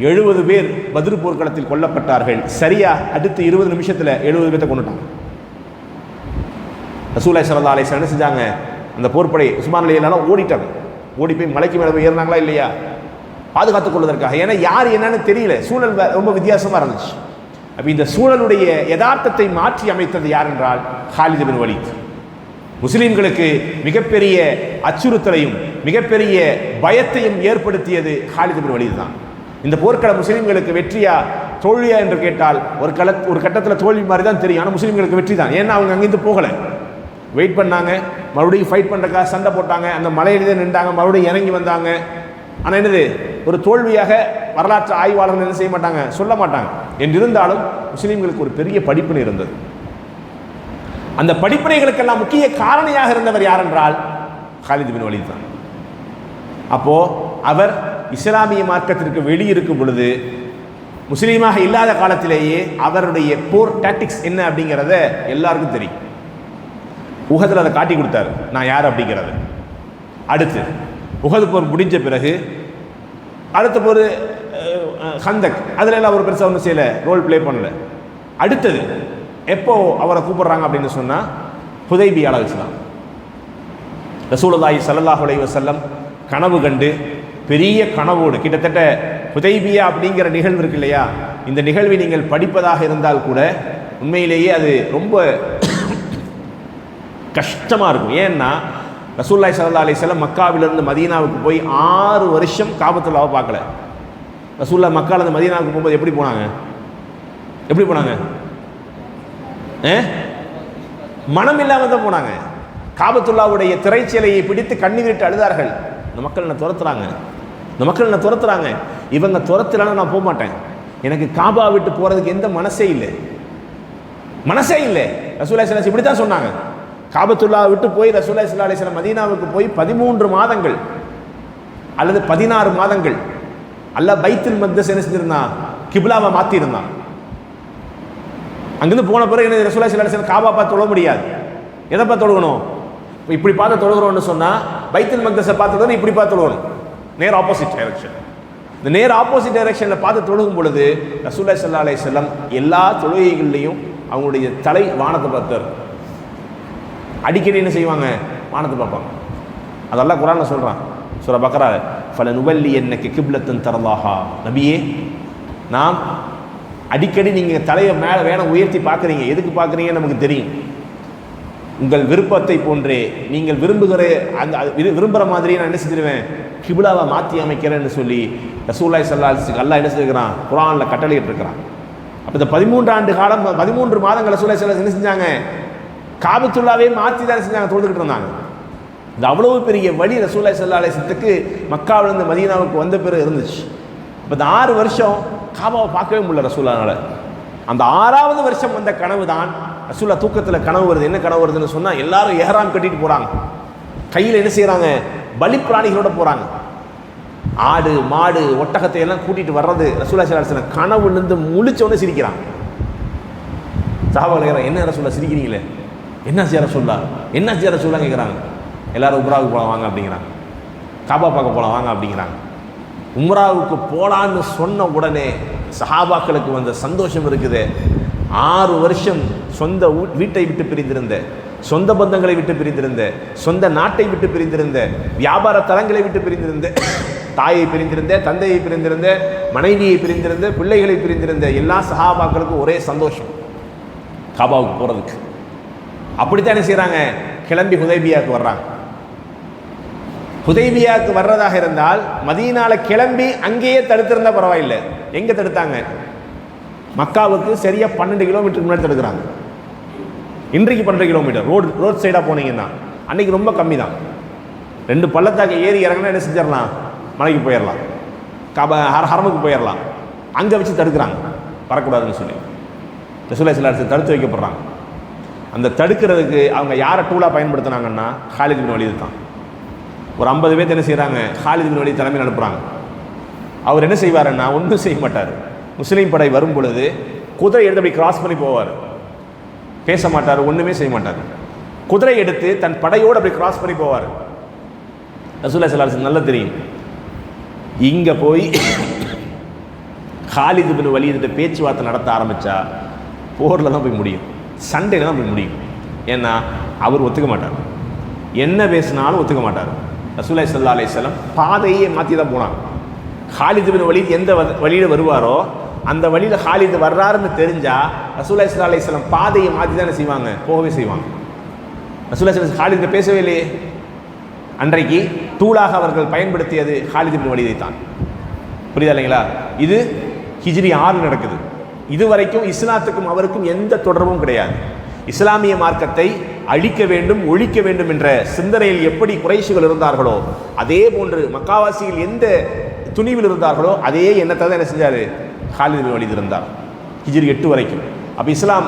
70 பேர் பத்ர் போர்க்களத்தில் கொல்லப்பட்டார்கள். சரியா அடுத்து 20 நிமிஷத்தில் 70 பேர்த்தை கொண்டுட்டாங்க. ரசூலுல்லாஹி ஸல்லல்லாஹு அலைஹி வஸல்லம் என்ன செஞ்சாங்க, அந்த போர்ப்படை உஸ்மான் ரலியல்லாஹு ஓடிட்டாங்க. ஓடி போய் மலைக்கு மேலே போய் ஏறினாங்களா இல்லையா பாதுகாத்துக் கொள்வதற்காக. ஏன்னா யார் என்னன்னு தெரியல, சூழல் ரொம்ப வித்தியாசமாக இருந்துச்சு. அப்போ இந்த சூழலுடைய யதார்த்தத்தை மாற்றி அமைத்தது யார் என்றால் காலித் பின் வலீத். முஸ்லிம்களுக்கு மிகப்பெரிய அச்சுறுத்தலையும் மிகப்பெரிய பயத்தையும் ஏற்படுத்தியது காலித் பின் வலீத் தான். இந்த போர்க்கள முஸ்லிம்களுக்கு வெற்றியா தோல்வியா என்று கேட்டால் ஒரு கட்டத்தில் தோல்வி மாதிரி தான் தெரியும். ஆனால் முஸ்லிம்களுக்கு வெற்றி தான். ஏன்னா அவங்க அங்கேருந்து போகலை, வெயிட் பண்ணாங்க, மறுபடியும் ஃபைட் பண்ணுறக்காக சண்டை போட்டாங்க, அந்த மலையிலே நின்றாங்க, மறுபடியும் இறங்கி வந்தாங்க. ஆனால் என்னது ஒரு தோல்வியாக வரலாற்று ஆய்வாளர்கள் என்ன செய்ய மாட்டாங்க, சொல்ல மாட்டாங்க. என்றிருந்தாலும் முஸ்லிம்களுக்கு ஒரு பெரிய படிப்பினை இருந்தது. அந்த படிப்பினைகளுக்கெல்லாம் முக்கிய காரணியாக இருந்தவர் யார் என்றால் காலித் பின் வலீத் தான். அப்போ அவர் இஸ்லாமிய மார்க்கத்திற்கு வெளியிருக்கும் பொழுது முஸ்லீமாக இல்லாத காலத்திலேயே அவருடைய போர் டாக்டிக்ஸ் என்ன அப்படிங்கிறத எல்லாருக்கும் தெரியும். உஹதில் அதை காட்டி கொடுத்தாரு, நான் யார் அப்படிங்கிறது. அடுத்து உஹது போர் முடிஞ்ச பிறகு அடுத்த போர் ஹந்தக், அதில் எல்லாம் அவர் பெருசாக ஒன்றும் செய்யலை, ரோல் ப்ளே பண்ணல. அடுத்தது எப்போ அவரை கூப்பிடுறாங்க அப்படின்னு சொன்னால் ஹுதைபியால வச்சுதான். ரசூலுல்லாஹி ஸல்லல்லாஹு அலைஹி வஸல்லம் கனவு கண்டு பெரிய கனவோடு, கிட்டத்தட்ட ஹுதைபியா அப்படிங்கிற நிகழ்வு இருக்கு இல்லையா, இந்த நிகழ்வை நீங்கள் படிப்பதாக இருந்தால் கூட உண்மையிலேயே அது ரொம்ப கஷ்டமாக இருக்கும். ஏன்னா ரசூலுல்லாஹி ஸல்லல்லாஹு அலைஹி வஸல்லம் மக்காவிலிருந்து மதீனாவுக்கு போய் 6 வருஷம் காபத்துல்லாவை பார்க்கல. ரசூலுல்லாஹ் மக்காவிலிருந்து மதீனாவுக்கு போகும்போது எப்படி போனாங்க? மனம் இல்லாமல் தான் போனாங்க. காபத்துல்லாவுடைய திரைச்சீலையை பிடித்து கண்ணீர் விட்டு அழுதார்கள். இந்த மக்கள் என்ன துரத்துறாங்க, இவங்க துரத்துறாங்க, நான் போக மாட்டேன், எனக்கு காபா விட்டு போறதுக்கு எந்த மனசே இல்லை. ரசூலுல்லாஹி ஸல்லல்லாஹு அலைஹி வஸல்லம் இப்படி தான் சொன்னாங்க. காபத்துல்லா விட்டு போய் ரசூலுல்லாஹி ஸல்லல்லாஹு அலைஹி வஸல்லம் மதீனாவுக்கு போய் 13 மாதங்கள் அல்லது 16 மாதங்கள் அல்லாஹ் பைத்துல் மக்தஸ் என்ன செஞ்சிருந்தான், கிப்லாவை மாற்றி இருந்தான். அங்கிருந்து போன பிறகு என்ன ரசூலுல்லாஹி ஸல்லல்லாஹு அலைஹி வஸல்லம் காபா பார்த்து தொழ முடியாது. எதை பார்த்து தொழுகணும், இப்படி பார்த்து தொழுகிறோம்னு சொன்னால் பைத்துல் மக்தஸை பார்த்து இப்படி பார்த்து தொழுகணும், நேர் ஆப்போசிட் டைரக்ஷன். இந்த நேர் ஆப்போசிட் டைரக்ஷனில் பார்த்து தொழுகும் பொழுது ரசூலுல்லாஹி ஸல்லல்லாஹு அலைஹி வஸல்லம் எல்லா தொழுகைகள்லையும் அவங்களுடைய தலை வானத்தை பார்த்தார். அடிக்கடி என்ன செய்வாங்க, வானத்தை பார்ப்பாங்க. அதெல்லாம் குர்ஆன்ல சொல்கிறான், சூரா பக்ரா, ஃபலனுவல்லியன்னக கிப்லத்தன் தர்லாஹா. நபியே, நாம் அடிக்கடி நீங்கள் தலையை மேலே வேணும் உயர்த்தி பார்க்குறீங்க, எதுக்கு பார்க்குறீங்கன்னு நமக்கு தெரியும். உங்கள் விருப்பத்தை போன்றே நீங்கள் விரும்புகிற மாதிரியே நான் என்ன செஞ்சிருவேன், கிப்லாவை மாற்றி அமைக்கிறேன்னு சொல்லி ரசூலுல்லாஹி ஸல்லல்லாஹு அலைஹி வஸல்லம் அல்லாஹ் என்ன செஞ்சுக்கிறான், குர்ஆனில் கட்டளையிட்டு இருக்கிறான். அப்போ இந்த 13 ஆண்டு காலம் 13 மாதங்கள் ரசூலுல்லாஹி ஸல்லல்லாஹு அலைஹி வஸல்லம் என்ன செஞ்சாங்க, காபத்துல்லாவே மாற்றி தான் செஞ்சாங்க, தொழுதுகிட்டு இருந்தாங்க. இது அவ்வளவு பெரிய வழி ரசூலுல்லாஹி ஸல்லல்லாஹு அலைஹி வஸல்லத்துக்கு மக்காவிலிருந்து மதீனாவுக்கு வந்த பிறகு இருந்துச்சு. இப்போ இந்த 6 வருஷம் காபாவை பார்க்கவே முடியல ரசூலுல்லாஹ்னால. அந்த 6வது வருஷம் வந்த கனவு தான் ரசூலுல்லாஹ் தூக்கத்தில் கனவு வருது. என்ன கனவு வருதுன்னு சொன்னால் எல்லாரும் எஹ்ராம் கட்டிட்டு போகிறாங்க, கையில் என்ன செய்கிறாங்க, பலி பிராணிகளோட போகிறாங்க. ஆடு மாடு ஒட்டகத்தை எல்லாம் கூட்டிகிட்டு வர்றது. ரசூலுல்லாஹி ஸல்லல்லாஹு அலைஹி வஸல்லம் கனவுலேருந்து முழிச்சோடனே சிரிக்கிறாங்க. சஹாபாக்கள் என்ன ரசூலுல்லாஹ் சிரிக்கிறீங்களே, என்ன செய்ய ரசூலுல்லாஹ் கேட்குறாங்க. எல்லாரும் உம்ராவுக்கு போகலாம் வாங்க அப்படிங்கிறாங்க, காபா பார்க்க போகலாம் வாங்க அப்படிங்கிறாங்க. உம்ராவுக்கு போகலான்னு சொன்ன உடனே சஹாபாக்களுக்கு வந்த சந்தோஷம் இருக்குது. 6 வருஷம் சொந்த வீட்டை விட்டு பிரிந்திருந்த, சொந்த பந்தங்களை விட்டு பிரிந்திருந்த, சொந்த நாட்டை விட்டு பிரிந்திருந்த, வியாபார தலங்களை விட்டு பிரிந்திருந்த, தாயை பிரிந்திருந்த, தந்தையை பிரிந்திருந்த, மனைவியை பிரிந்திருந்த, பிள்ளைகளை பிரிந்திருந்த எல்லா சஹாபாக்களுக்கும் ஒரே சந்தோஷம் காபாவுக்கு போகிறதுக்கு. அப்படித்தான் என்ன செய்கிறாங்க, கிளம்பி ஹுதைபியாவுக்கு வர்றாங்க. ஹுதைபியாவுக்கு வர்றதாக இருந்தால் மதீனால கிளம்பி அங்கேயே தடுத்திருந்தா பரவாயில்லை. எங்கே தடுத்தாங்க? மக்காவுக்கு சரியாக 12 கிலோமீட்டருக்கு முன்னாடி தடுக்கிறாங்க. இன்றைக்கு 12 கிலோமீட்டர் ரோட் சைடாக போனீங்கன்னா, அன்றைக்கி ரொம்ப கம்மி தான். 2 பள்ளத்தாக்கு ஏறி இறங்கினா என்ன செஞ்சிடலாம்? மலைக்கு போயிடலாம், ஹரமுக்கு போயிடலாம். அங்கே வச்சு தடுக்கிறாங்க, வரக்கூடாதுன்னு சொல்லி. ரசூலுல்லாஹி ஸல்லல்லாஹு அலைஹி வஸல்லம் தடுத்து வைக்கப்படுறாங்க. அந்த தடுக்கிறதுக்கு அவங்க யாரை டூலாக பயன்படுத்தினாங்கன்னா ஹாலித் பின் வலீத் தான். ஒரு 50 பேர் என்ன செய்கிறாங்க, ஹாலித் பின் வலீத் தலைமையில் அனுப்புகிறாங்க. அவர் என்ன செய்வாருன்னா ஒன்றும் செய்ய மாட்டார். முஸ்லீம் படை வரும் பொழுது குதிரை எடுத்து அப்படி கிராஸ் பண்ணி போவார், பேச மாட்டார், ஒன்றுமே செய்ய மாட்டார். குதிரை எடுத்து தன் படையோடு அப்படி கிராஸ் பண்ணி போவார். ரசூலுல்லாஹி ஸல்லல்லாஹு அலைஹி வஸல்லம் நல்லா தெரியும், இங்கே போய் ஹாலித் பின் வலீத் பேச்சுவார்த்தை நடத்த ஆரம்பித்தா போரில் தான் போய் முடியும், சண்டையில் தான் போய் முடியும். ஏன்னா அவர் ஒத்துக்க மாட்டார், என்ன பேசினாலும் ஒத்துக்க மாட்டார். ரசூலுல்லாஹி ஸல்லல்லாஹு அலைஹி வஸல்லம் பாதையே மாற்றி தான் போனாங்க. ஹாலித் பின் வலீத் எந்த வழியில் வருவாரோ அந்த வழியில் ஹாலித் வர்றாருன்னு தெரிஞ்சால் ரசூலுல்லாஹி ஸல்லல்லாஹு அலைஹி வஸல்லம் பாதையை மாற்றி தானே செய்வாங்க, போகவே செய்வாங்க. ரசூலுல்லாஹி ஸல்லல்லாஹு ஹாலித் பேசவே இல்லையே. அன்றைக்கு டூலாக அவர்கள் பயன்படுத்தியது ஹாலித் பின் வலீதை தான். புரியுதா இல்லைங்களா? இது ஹிஜ்ரி 6 நடக்குது. இதுவரைக்கும் இஸ்லாத்துக்கும் அவருக்கும் எந்த தொடர்பும் கிடையாது. இஸ்லாமிய மார்க்கத்தை அழிக்க வேண்டும், ஒழிக்க வேண்டும் என்ற சிந்தனையில் எப்படி குறைஷிகள் இருந்தார்களோ அதே போன்று மக்காவாசியில் எந்த துணிவில் இருந்தார்களோ அதே எண்ணத்தை தான் என்ன செஞ்சார், ஹாலித் பின் வலீத் இருந்தார். ஹிஜ்ரி 8 வரைக்கும். அப்போ இஸ்லாம்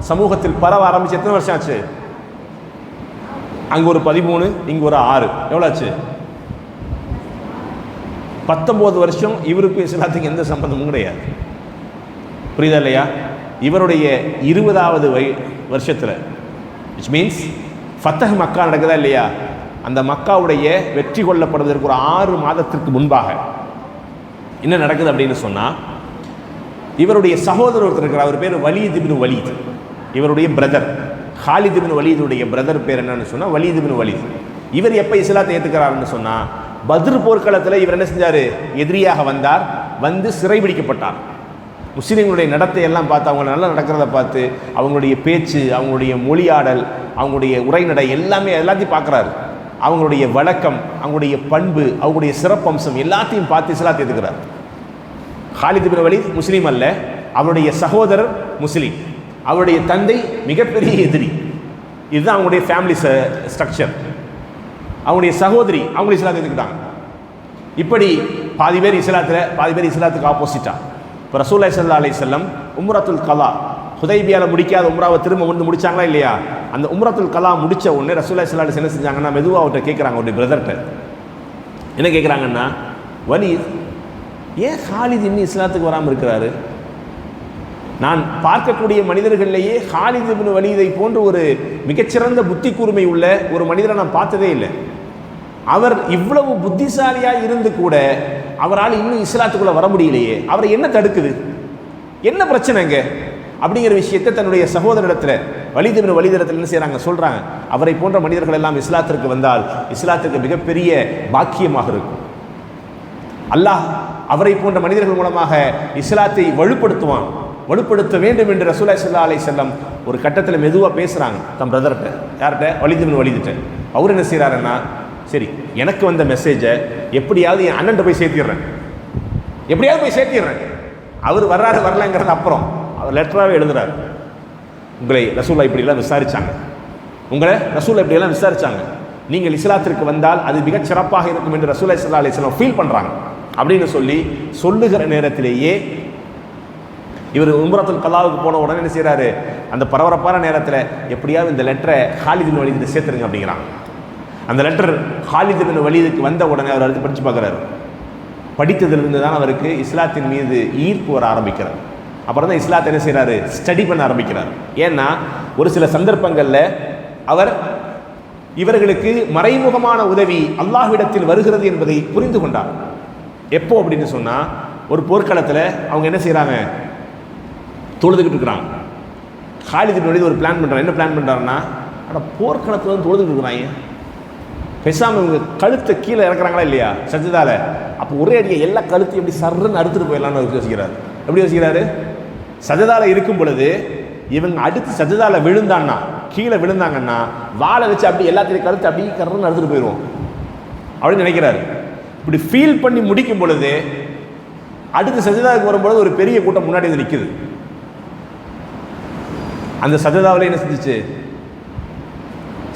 சமூகத்தில் பரவ ஆரம்பிச்சு எத்தனை வருஷம் ஆச்சு? அங்கே ஒரு 13, இங்கே ஒரு 6, எவ்வளோ ஆச்சு? 19 வருஷம். இவருக்கும் இஸ்லாத்துக்கு எந்த சம்பந்தமும் கிடையாது. புரியுதா இல்லையா? இவருடைய 20வது வருஷத்தில், விச் மீன்ஸ் ஃபத்தஹ் மக்கா நடக்குதா இல்லையா, அந்த மக்காவுடைய வெற்றி கொள்ளப்படுவதற்கு ஒரு 6 மாதத்திற்கு முன்பாக என்ன நடக்குது அப்படின்னு சொன்னால், இவருடைய சகோதரர் ஒருத்தர் இருக்கிறார், அவர் பேர் வலீத் பின் வலீத். இவருடைய பிரதர் ஹாலித் பின் வலீதுடைய பிரதர் பேர் என்னன்னு சொன்னால் வலீத் பின் வலீத். இவர் எப்போ இஸ்லாத்தை ஏற்றுக்கிறாருன்னு சொன்னால், பத்ர் போர்க்களத்தில் இவர் என்ன செஞ்சார், எதிரியாக வந்தார், வந்து சிறைபிடிக்கப்பட்டார். முஸ்லீம்களுடைய நடத்தை எல்லாம் பார்த்து, அவங்க நல்லா நடக்கிறத பார்த்து, அவங்களுடைய பேச்சு, அவங்களுடைய மொழியாடல், அவங்களுடைய உரைநடை எல்லாத்தையும் பார்க்குறாரு. அவங்களுடைய வழக்கம், அவங்களுடைய பண்பு, அவங்களுடைய சிறப்பம்சம் எல்லாத்தையும் பார்த்து இஸ்லாத்தை ஏற்றுக்கிறார். ஹாலித் பின் வலீத் முஸ்லீம் அல்ல, அவருடைய சகோதரர் முஸ்லீம், அவருடைய தந்தை மிகப்பெரிய எதிரி. இதுதான் அவங்களுடைய ஃபேமிலி ஸ்ட்ரக்சர். அவங்களுடைய சகோதரி அவங்க இஸ்லாத்தை ஏற்றுக்கிட்டாங்க. இப்படி பாதி பேர் இஸ்லாத்துக்கு ஆப்போசிட்டா. இப்போ ரசூலுல்லாஹி ஸல்லல்லாஹு அலைஹி வஸல்லம் உம்ரத்துல் கலா, ஹுதைபியாவில் முடிக்காத உம்ராவை திரும்ப வந்து முடிச்சாங்களா இல்லையா? அந்த உம்ரத்துல் கலா முடித்த உடனே ரசூலுல்லாஹி ஸல்லல்லாஹு அலைஹி வஸல்லம் என்ன செஞ்சாங்கன்னா, மெதுவாக அவர்கிட்ட கேட்குறாங்க, அவருடைய பிரதர்கிட்ட என்ன கேட்குறாங்கன்னா, வலீத் ஏன் ஹாலித் இன்னும் இஸ்லாத்துக்கு வராமல் இருக்கிறாரு? நான் பார்க்கக்கூடிய மனிதர்களிலேயே ஹாலித் பின் வலீதை போன்று ஒரு மிகச்சிறந்த புத்தி கூர்மை உள்ள ஒரு மனிதரை நான் பார்த்ததே இல்லை. அவர் இவ்வளவு புத்திசாலியாக இருந்து கூட அவரால் இன்னும் இஸ்லாத்துக்குள்ளே வர முடியலையே, அவரை என்ன தடுக்குது, என்ன பிரச்சனைங்க அப்படிங்கிற விஷயத்தை தன்னுடைய சகோதரிடத்தில் வலீத் பின் வலீதிடத்தில் என்ன செய்கிறாங்க, சொல்கிறாங்க. அவரை போன்ற மனிதர்கள் எல்லாம் இஸ்லாத்திற்கு வந்தால் இஸ்லாத்துக்கு மிகப்பெரிய பாக்கியமாக இருக்கும். அல்லாஹ் அவரை போன்ற மனிதர்கள் மூலமாக இஸ்லாத்தை வலுப்படுத்த வேண்டும் என்று ரசூலுல்லாஹி ஸல்லல்லாஹு அலைஹி வஸல்லம் ஒரு கட்டத்தில் மெதுவாக பேசுகிறாங்க தம் பிரதர்கிட்ட. யார்கிட்ட? வலீத் பின் வலீதிட்ட. அவர் என்ன செய்கிறாருன்னா, சரி எனக்கு வந்த மெசேஜை எப்படியாவது என் அண்ணன்ட்ட போய் சேர்த்திடுறேன், அவர் வர்றாரு வரலங்கிறது அப்புறம். அவர் லெட்டராகவே எழுதுறாரு, உங்களை ரசூலுல்லாஹ் இப்படியெல்லாம் விசாரிச்சாங்க, நீங்கள் இஸ்லாத்திற்கு வந்தால் அது மிகச் சிறப்பாக இருக்கும் என்று ரசூலுல்லாஹி ஸல்லல்லாஹு அலைஹி வஸல்லம் ஃபீல் பண்ணுறாங்க அப்படின்னு சொல்லுகிற நேரத்திலேயே இவர் உம்ரத்துல் கலாவுக்கு போன உடனே என்ன செய்கிறாரு, அந்த பரபரப்பான நேரத்தில் எப்படியாவது இந்த லெட்டரை ஹாலித் பின் வலீதுக்கு சேர்த்துருங்க அப்படிங்கிறாங்க. அந்த லெட்டர் ஹாலித் பின் வலீதுக்கு வந்த உடனே அவர் அடுத்து படித்து பார்க்குறாரு. படித்ததிலிருந்து தான் அவருக்கு இஸ்லாத்தின் மீது ஈர்ப்பு வர ஆரம்பிக்கிறார். அப்புறம் தான் இஸ்லாத்தை என்ன செய்கிறாரு, ஸ்டடி பண்ண ஆரம்பிக்கிறார். ஏன்னா ஒரு சில சந்தர்ப்பங்களில் அவர் இவர்களுக்கு மறைமுகமான உதவி அல்லாஹ்விடத்தில் வருகிறது என்பதை புரிந்து கொண்டார். எப்போ அப்படின்னு சொன்னால், ஒரு போர்க்களத்தில் அவங்க என்ன செய்கிறாங்க, தொழுதுகிட்டு இருக்கிறாங்க. ஹாலித் பின் வலீத் ஒரு பிளான் பண்ணுறாங்க. என்ன பிளான் பண்ணுறாருன்னா, ஆனால் போர்க்களத்தில் வந்து தொழுதுகிட்டு இருக்கிறாங்க, பேசாமல் இவங்க கழுத்தை கீழே இறக்குறாங்களா இல்லையா சஜ்ஜதால, அப்போ ஒரே அடியை எல்லா கழுத்தையும் எப்படி சர்ன்னு அறுத்துட்டு போயிடலான்னு யோசிக்கிறார். எப்படி யோசிக்கிறாரு, சஜ்ஜதால இருக்கும் பொழுது இவங்க அடுத்து சஜ்ஜதால கீழே விழுந்தாங்கன்னா வாழை வச்சு அப்படி எல்லாத்தையும் கழுத்து அப்படி கர்றன்னு அறுத்துட்டு போயிடுவோம் அப்படின்னு நினைக்கிறாரு. இப்படி ஃபீல் பண்ணி முடிக்கும் பொழுது அடுத்து சஜதாவுக்கு வரும்போது ஒரு பெரிய கூட்டம் முன்னாடி வந்து நிற்குது. அந்த சஜதாவிலே என்ன செஞ்சிச்சு?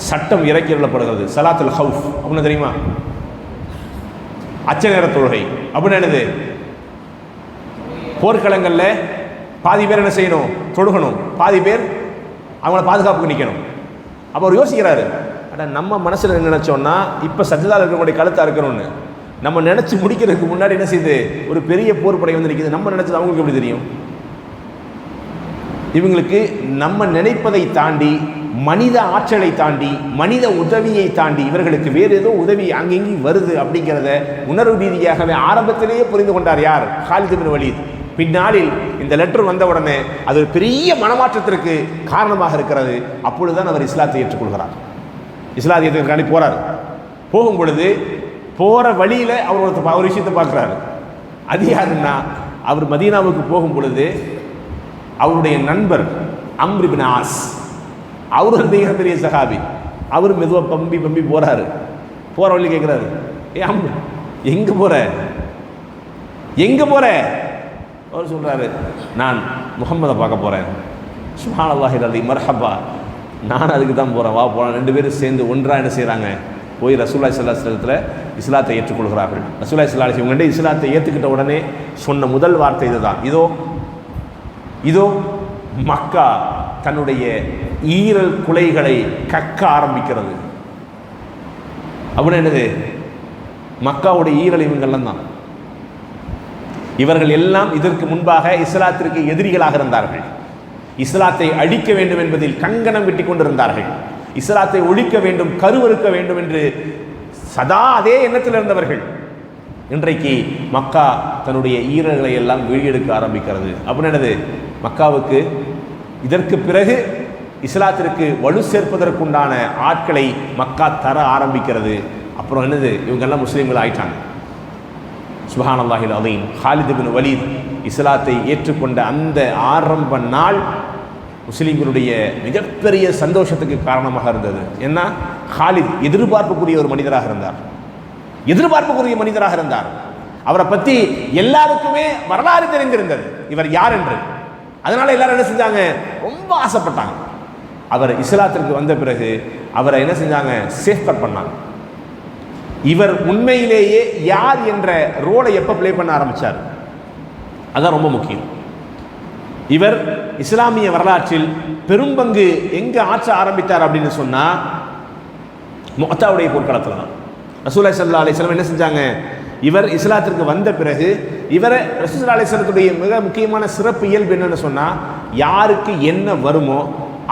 சட்டம் இறக்கி விடப்படுகிறது. சலாத்துல் ஹவுஃப் அப்படின்னு தெரியுமா? அச்ச நேர தொழுகை அப்படின்னு என்னது? போர்க்களங்களில் பாதி பேர் என்ன செய்யணும்? தொழுகணும், பாதி பேர் அவங்கள பாதுகாப்புக்கு நிற்கணும். அப்போ அவர் யோசிக்கிறாரு, அட நம்ம மனசில் என்ன நினச்சோன்னா இப்போ சஜதாவில் இருக்கக்கூடிய கழுத்தாக இருக்கணும்னு நம்ம நினச்சி முடிக்கிறதுக்கு முன்னாடி என்ன செய்யுது? ஒரு பெரிய போர் படை வந்து நிற்கிது. நம்ம நினச்சது அவங்களுக்கு எப்படி தெரியும்? இவங்களுக்கு நம்ம நினைப்பதை தாண்டி, மனித ஆற்றலை தாண்டி, மனித உதவியை தாண்டி இவர்களுக்கு வேறு ஏதோ உதவி அங்கெங்கேயும் வருது அப்படிங்கிறத உணர்வு ரீதியாகவே ஆரம்பத்திலேயே புரிந்து கொண்டார். யார்? காலித் பின் வலீத். பின்னாளில் இந்த லெட்டர் வந்த உடனே அது ஒரு பெரிய மனமாற்றத்திற்கு காரணமாக இருக்கிறது. அப்பொழுதுதான் அவர் இஸ்லாத்தை ஏற்றுக்கொள்கிறார். இஸ்லாத்தை ஏற்றுக்காண்டி போறார். போகும் பொழுது போகிற வழியில் அவர் ஒரு விஷயத்தை பார்க்குறாரு. அது யாருன்னா, அவர் மதீனாவுக்கு போகும் பொழுது அவருடைய நண்பர் அம்ர் இப்னு ஆஸ், அவர் ஒரு மிகப்பெரிய சஹாபி. அவர் மெதுவாக பம்பி போகிறாரு. போகிற வழி கேட்குறாரு, ஏ அம்ரு, எங்கே போகிற? அவர் சொல்கிறாரு, நான் முகம்மதை பார்க்க போகிறேன். சுப்ஹானல்லாஹி அலி மர்ஹபா, நான் அதுக்கு தான் போகிறேன், வா போகிறேன். ரெண்டு பேரும் சேர்ந்து ஒன்றாக என்ன செய்கிறாங்க? போய் ரசூலுல்லாஹி ஸல்லல்லாஹு அலைஹி வஸல்லம் இஸ்லாத்தை ஏற்றுக்கொள்கிறார்கள். ரசூலுல்லாஹி ஸல்லல்லாஹு அலைஹி வஸல்லம் இஸ்லாத்தை ஏற்றுக்கிட்ட உடனே சொன்ன முதல் வார்த்தை இதுதான், இதோ மக்கா தன்னுடைய ஈரல் குலைகளை கக்க ஆரம்பிக்கிறது. அப்படின்னு என்னது? மக்காவுடைய ஈரல் இவங்கெல்லாம் தான். இவர்கள் எல்லாம் இதற்கு முன்பாக இஸ்லாத்திற்கு எதிரிகளாக இருந்தார்கள். இஸ்லாத்தை அழிக்க வேண்டும் என்பதில் கங்கணம் வெட்டி கொண்டிருந்தார்கள். இஸ்லாத்தை ஒழிக்க வேண்டும், கருவறுக்க வேண்டும் என்று சதா அதே எண்ணத்தில் இருந்தவர்கள். இன்றைக்கு மக்கா தன்னுடைய ஈரல்களை எல்லாம் வெளியெடுக்க ஆரம்பிக்கிறது. அப்படின்னு என்னது? மக்காவுக்கு இதற்கு பிறகு இஸ்லாத்திற்கு வலு சேர்ப்பதற்குண்டான ஆட்களை மக்கா தர ஆரம்பிக்கிறது. அப்புறம் என்னது? இவங்கெல்லாம் முஸ்லீம்கள் ஆயிட்டாங்க. சுப்ஹானல்லாஹில் அலீம். காலித் பின் வலீத் இஸ்லாத்தை ஏற்றுக்கொண்ட அந்த ஆரம்ப நாள் முஸ்லீம்களுடைய மிகப்பெரிய சந்தோஷத்துக்கு காரணமாக இருந்தது. என்ன? காலித் எதிர்பார்ப்புக்குரிய ஒரு மனிதராக இருந்தார். அவரை பற்றி எல்லாருக்குமே வரலாறு தெரிந்திருந்தது, இவர் யார் என்று. அதனால எல்லாரும் என்ன செஞ்சாங்க? ரொம்ப ஆசைப்பட்டாங்க. அவர் இஸ்லாத்திற்கு வந்த பிறகு அவரை என்ன செஞ்சாங்க? சேஃப்கார்ட் பண்ணாங்க. இவர் உண்மையிலேயே யார் என்ற ரோலை எப்போ ப்ளே பண்ண ஆரம்பித்தார்? அதுதான் ரொம்ப முக்கியம். இவர் இஸ்லாமிய வரலாற்றில் பெரும்பங்கு எங்கே ஆற்ற ஆரம்பித்தார் அப்படின்னு சொன்னால் முஅத்தாவுடைய போர்க்களத்தில் தான். ரசூலுல்லாஹி ஸல்லல்லாஹு அலைஹி வஸல்லம் என்ன செஞ்சாங்க? இவர் இஸ்லாத்திற்கு வந்த பிறகு இவரை ரசூலுல்லாஹி ஸல்லல்லாஹு அலைஹி வஸல்லத்துடைய மிக முக்கியமான சிறப்பு இயல்பு என்னன்னு சொன்னால், யாருக்கு என்ன வருமோ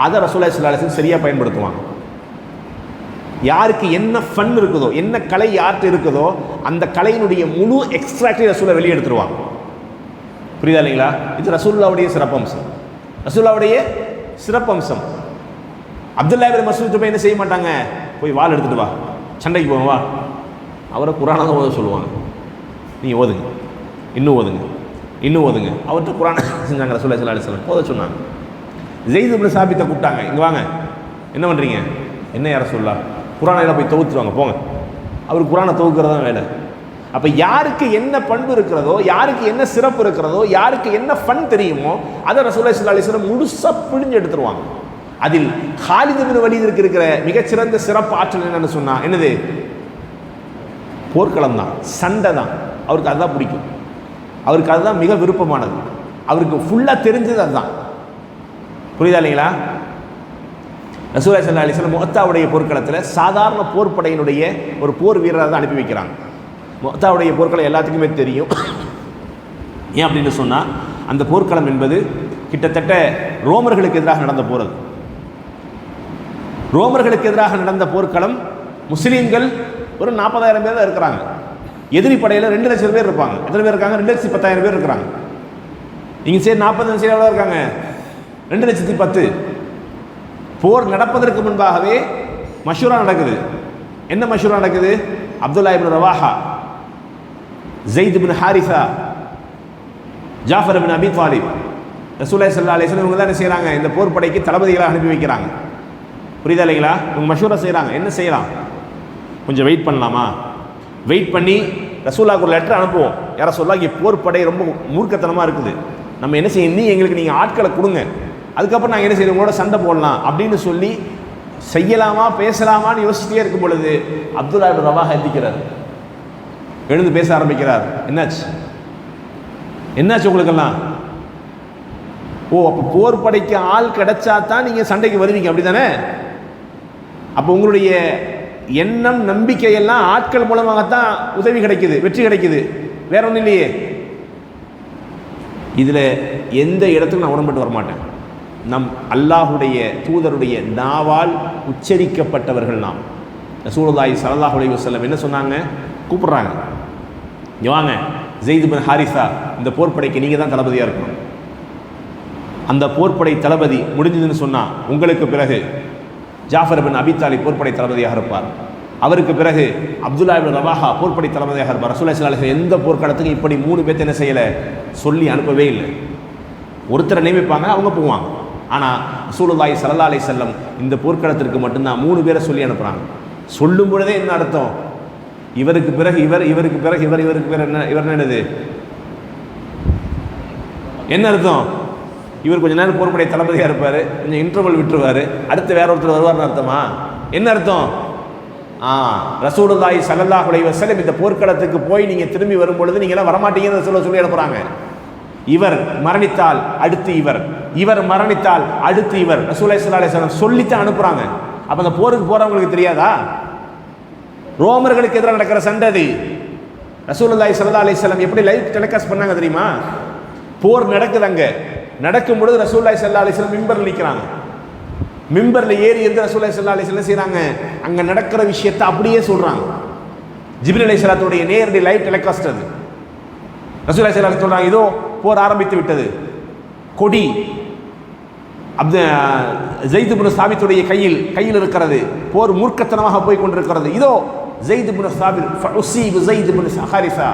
அதை ரசூலுல்லாஹி ஸல்லல்லாஹு அலைஹி வஸல்லம் சரியாக பயன்படுத்துவாங்க. யாருக்கு என்ன ஃபன் இருக்குதோ, என்ன கலை யார்கிட்ட இருக்குதோ அந்த கலையினுடைய முழு எக்ஸ்ட்ராக்டை ரசூலை வெளியே எடுத்துருவாங்க. புரியுதா இல்லைங்களா? இது ரசூலுல்லாஹ்வுடைய சிறப்பம்சம். அப்துல்லாஹ் இப்னு மஸ்ஊத் போய் என்ன செய்ய மாட்டாங்க? போய் வாள் எடுத்துட்டு வா, சண்டைக்கு போவோம் வா. அவரை குரானை தான் ஓத சொல்லுவாங்க. நீங்கள் ஓதுங்க, இன்னும் ஓதுங்க. அவர்கிட்ட குரானை செஞ்சாங்க ரசூலுல்லாஹி ஸல்லல்லாஹு அலைஹி வஸல்லம் ஓத சொன்னாங்க. ஸெய்த் இப்னு சாபித்தை கூப்பிட்டாங்க, இங்கே வாங்க, என்ன பண்ணுறீங்க? என்ன யார சொல்லலாம்? குரானை எல்லாம் போய் தொகுத்துருவாங்க, போங்க. அவர் குரானை தொகுக்கிறது தான் வேலை. அப்போ யாருக்கு என்ன பண்பு இருக்கிறதோ, யாருக்கு என்ன சிறப்பு இருக்கிறதோ, யாருக்கு என்ன ஃபன் தெரியுமோ அதை ரசூலுல்லாஹி ஸல்லல்லாஹு அலைஹி வஸல்லம் முழுசாக பிழிஞ்சு எடுத்துருவாங்க. அதில் காலித் பின் வலீதிற்கு இருக்கிற மிகச்சிறந்த சிறப்பு ஆற்றல் என்னன்னு சொன்னால் என்னது? போர்க்களம் தான், சண்டை தான். அவருக்கு அதுதான் பிடிக்கும், அவருக்கு அதுதான் மிக விருப்பமானது, அவருக்கு ஃபுல்லாக தெரிஞ்சது அதுதான். புரியுதா இல்லைங்களா? ரசூலுல்லாஹி ஸல்லல்லாஹு அலைஹி வஸல்லம் முஅத்தாவுடைய போர்க்களத்தில் சாதாரண போர்ப்படையினுடைய ஒரு போர் வீரரை தான் அனுப்பி வைக்கிறாங்க. முஅத்தாவுடைய போர்க்களம் எல்லாத்துக்குமே தெரியும். ஏன் அப்படின்னு சொன்னால், அந்த போர்க்களம் என்பது கிட்டத்தட்ட ரோமர்களுக்கு எதிராக நடந்த போர். அது ரோமர்களுக்கு எதிராக நடந்த போர்க்களம். முஸ்லீம்கள் ஒரு 40,000 பேர் தான் இருக்கிறாங்க. எதிரி படையில் 2 லட்சம் பேர் இருப்பாங்க. எத்தனை பேர் இருக்காங்க? 2,10,000 பேர் இருக்கிறாங்க. இங்கே சரி 40 லட்சம் எவ்வளோ இருக்காங்க? 2,10,000. போர் நடப்பதற்கு முன்பாகவே மஷூரா நடக்குது. என்ன மஷூரா நடக்குது? அப்துல்லாஹ் இப்னு ரவாஹா, ஸெய்த் இப்னு ஹாரிஸா, ஜாஃபர் இப்னு அபி தாலிப், ரசூலுல்லாஹி ஸல்லல்லாஹு அலைஹி வஸல்லம் இவங்க தான் என்ன செய்கிறாங்க? இந்த போர் படைக்கு தளபதிகளாக அனுப்பி வைக்கிறாங்க. புரியுதா இல்லைங்களா? இவங்க மஷூரா செய்கிறாங்க. என்ன செய்யலாம்? கொஞ்சம் வெயிட் பண்ணலாமா? வெயிட் பண்ணி ரசூலுல்லாஹ்க்கு ஒரு லெட்டர் அனுப்புவோம். யார சொல்லலாம், இங்கே போர் படை ரொம்ப மூர்க்கத்தனமாக இருக்குது, நம்ம என்ன செய்ய, எங்களுக்கு நீங்கள் ஆட்களை கொடுங்க, அதுக்கப்புறம் நாங்கள் என்ன செய்யணும், உங்களோட சண்டை போடலாம் அப்படின்னு சொல்லி செய்யலாமா பேசலாமான்னு யோசிச்சுட்டே இருக்கும் பொழுது அப்துல்லா இப்னு ரவாஹா எந்திக்கிறார், எழுந்து பேச ஆரம்பிக்கிறார். என்னாச்சு உங்களுக்கெல்லாம்? ஓ, அப்போ போர் படைக்கு ஆள் கிடைச்சா தான் நீங்கள் சண்டைக்கு வருவீங்க, அப்படி தானே? அப்போ உங்களுடைய எண்ணம் நம்பிக்கையெல்லாம் ஆட்கள் மூலமாகத்தான் உதவி கிடைக்குது, வெற்றி கிடைக்குது, வேற ஒன்றும் இல்லையே. இதில் எந்த இடத்துக்கும் நான் உடன்பட்டு வரமாட்டேன். நம் அல்லாஹுடைய தூதருடைய நாவால் உச்சரிக்கப்பட்டவர்கள் நாம். ரசூலுல்லாஹி ஸல்லல்லாஹு அலைஹி வஸல்லம் என்ன சொன்னாங்க? கூப்பிடுறாங்க, இங்கே வாங்க ஸைத் பின் ஹாரிஸா, இந்த போர்ப்படைக்கு நீங்கள் தான் தளபதியாக இருக்கணும். அந்த போர்ப்படை தளபதி முடிஞ்சதுன்னு சொன்னால் உங்களுக்கு பிறகு ஜாஃபர் பின் அபி தாலிப் போர்ப்படை தளபதியாக இருப்பார். அவருக்கு பிறகு அப்துல்லா இப்னு ரவாஹா போர்ப்படை தளபதியாக இருப்பார். ரசூலுல்லாஹி ஸல்லல்லாஹு அலைஹி வஸல்லம் எந்த போர்க்களத்துக்கு இப்படி 3 பேர்த்த என்ன செய்யலை, சொல்லி அனுப்பவே இல்லை. ஒருத்தரை நியமிப்பாங்க, அவங்க போவாங்க. ஆனால் ரசூலுல்லாஹி ஸல்லல்லாஹு அலைஹி வஸல்லம் இந்த போர்க்களத்திற்கு மட்டும்தான் 3 பேரை சொல்லி அனுப்புகிறாங்க. சொல்லும் பொழுதே என்ன அர்த்தம்? இவருக்கு பிறகு இவர், இவருக்கு பிறகு இவர், இவருக்கு பிறகு இவர் என்னது என்ன அர்த்தம்? இவர் கொஞ்ச நேரம் போர்ப்படை தளபதியாக இருப்பார், கொஞ்சம் இன்டர்வல் விட்டுருவார், அடுத்து வேற ஒருத்தர் வருவார்னு அர்த்தமா? என்ன அர்த்தம்? ரசூலுல்லாஹி ஸல்லல்லாஹு அலைஹி வஸல்லம் இந்த போர்க்களத்துக்கு போய் நீங்கள் திரும்பி வரும் பொழுது நீங்களாம் வரமாட்டீங்கன்னு சொல்லி அனுப்புகிறாங்க. இவர் மரணித்தால் அடுத்து இவர், இவர் மரணித்தால் அடுத்து இவர், ரசூலுல்லாஹி ஸல்லல்லாஹு அலைஹி வஸல்லம் சொல்லித்தான் அனுப்புகிறாங்க. அப்போ அந்த போருக்கு போகிறவங்களுக்கு தெரியாதா? ரோமர்களுக்கு எதிராக நடக்கிற சண்டை அது. ரசூலுல்லாஹி ஸல்லல்லாஹு அலைஹி வஸல்லம் எப்படி லைவ் டெலிகாஸ்ட் பண்ணாங்க தெரியுமா? போர் நடக்குது, அங்கே நடக்கும் பொழுது ரசூலுல்லாஹி ஸல்லல்லாஹு அலைஹி வஸல்லம் மிம்பரில் நிற்கிறாங்க. மிம்பரில் ஏறி இருந்து ரசூலுல்லாஹி ஸல்லல்லாஹு அலைஹி வஸல்லம் செய்கிறாங்க, அங்கே நடக்கிற விஷயத்தை அப்படியே சொல்கிறாங்க. ஜிப்ரீல் அலைஹிஸ்ஸலாத்துடைய நேரடி லைவ் டெலிகாஸ்ட் அது. ரசூலுல்லாஹி ஸல்லல்லாஹு அலைஹி வஸல்லம் சொல்கிறாங்க, இதோ போர் ஆரம்பித்து விட்டது, கொடி ஸைத் இப்னு சாபித்துடைய கையில் இருக்கிறது, போர் மூர்க்கத்தனமாக போய் கொண்டிருக்கிறது. இதோ ஸைத் இப்னு சாபித் ஃபஉஸீபு ஸைத் இப்னு ஹாரிஸா,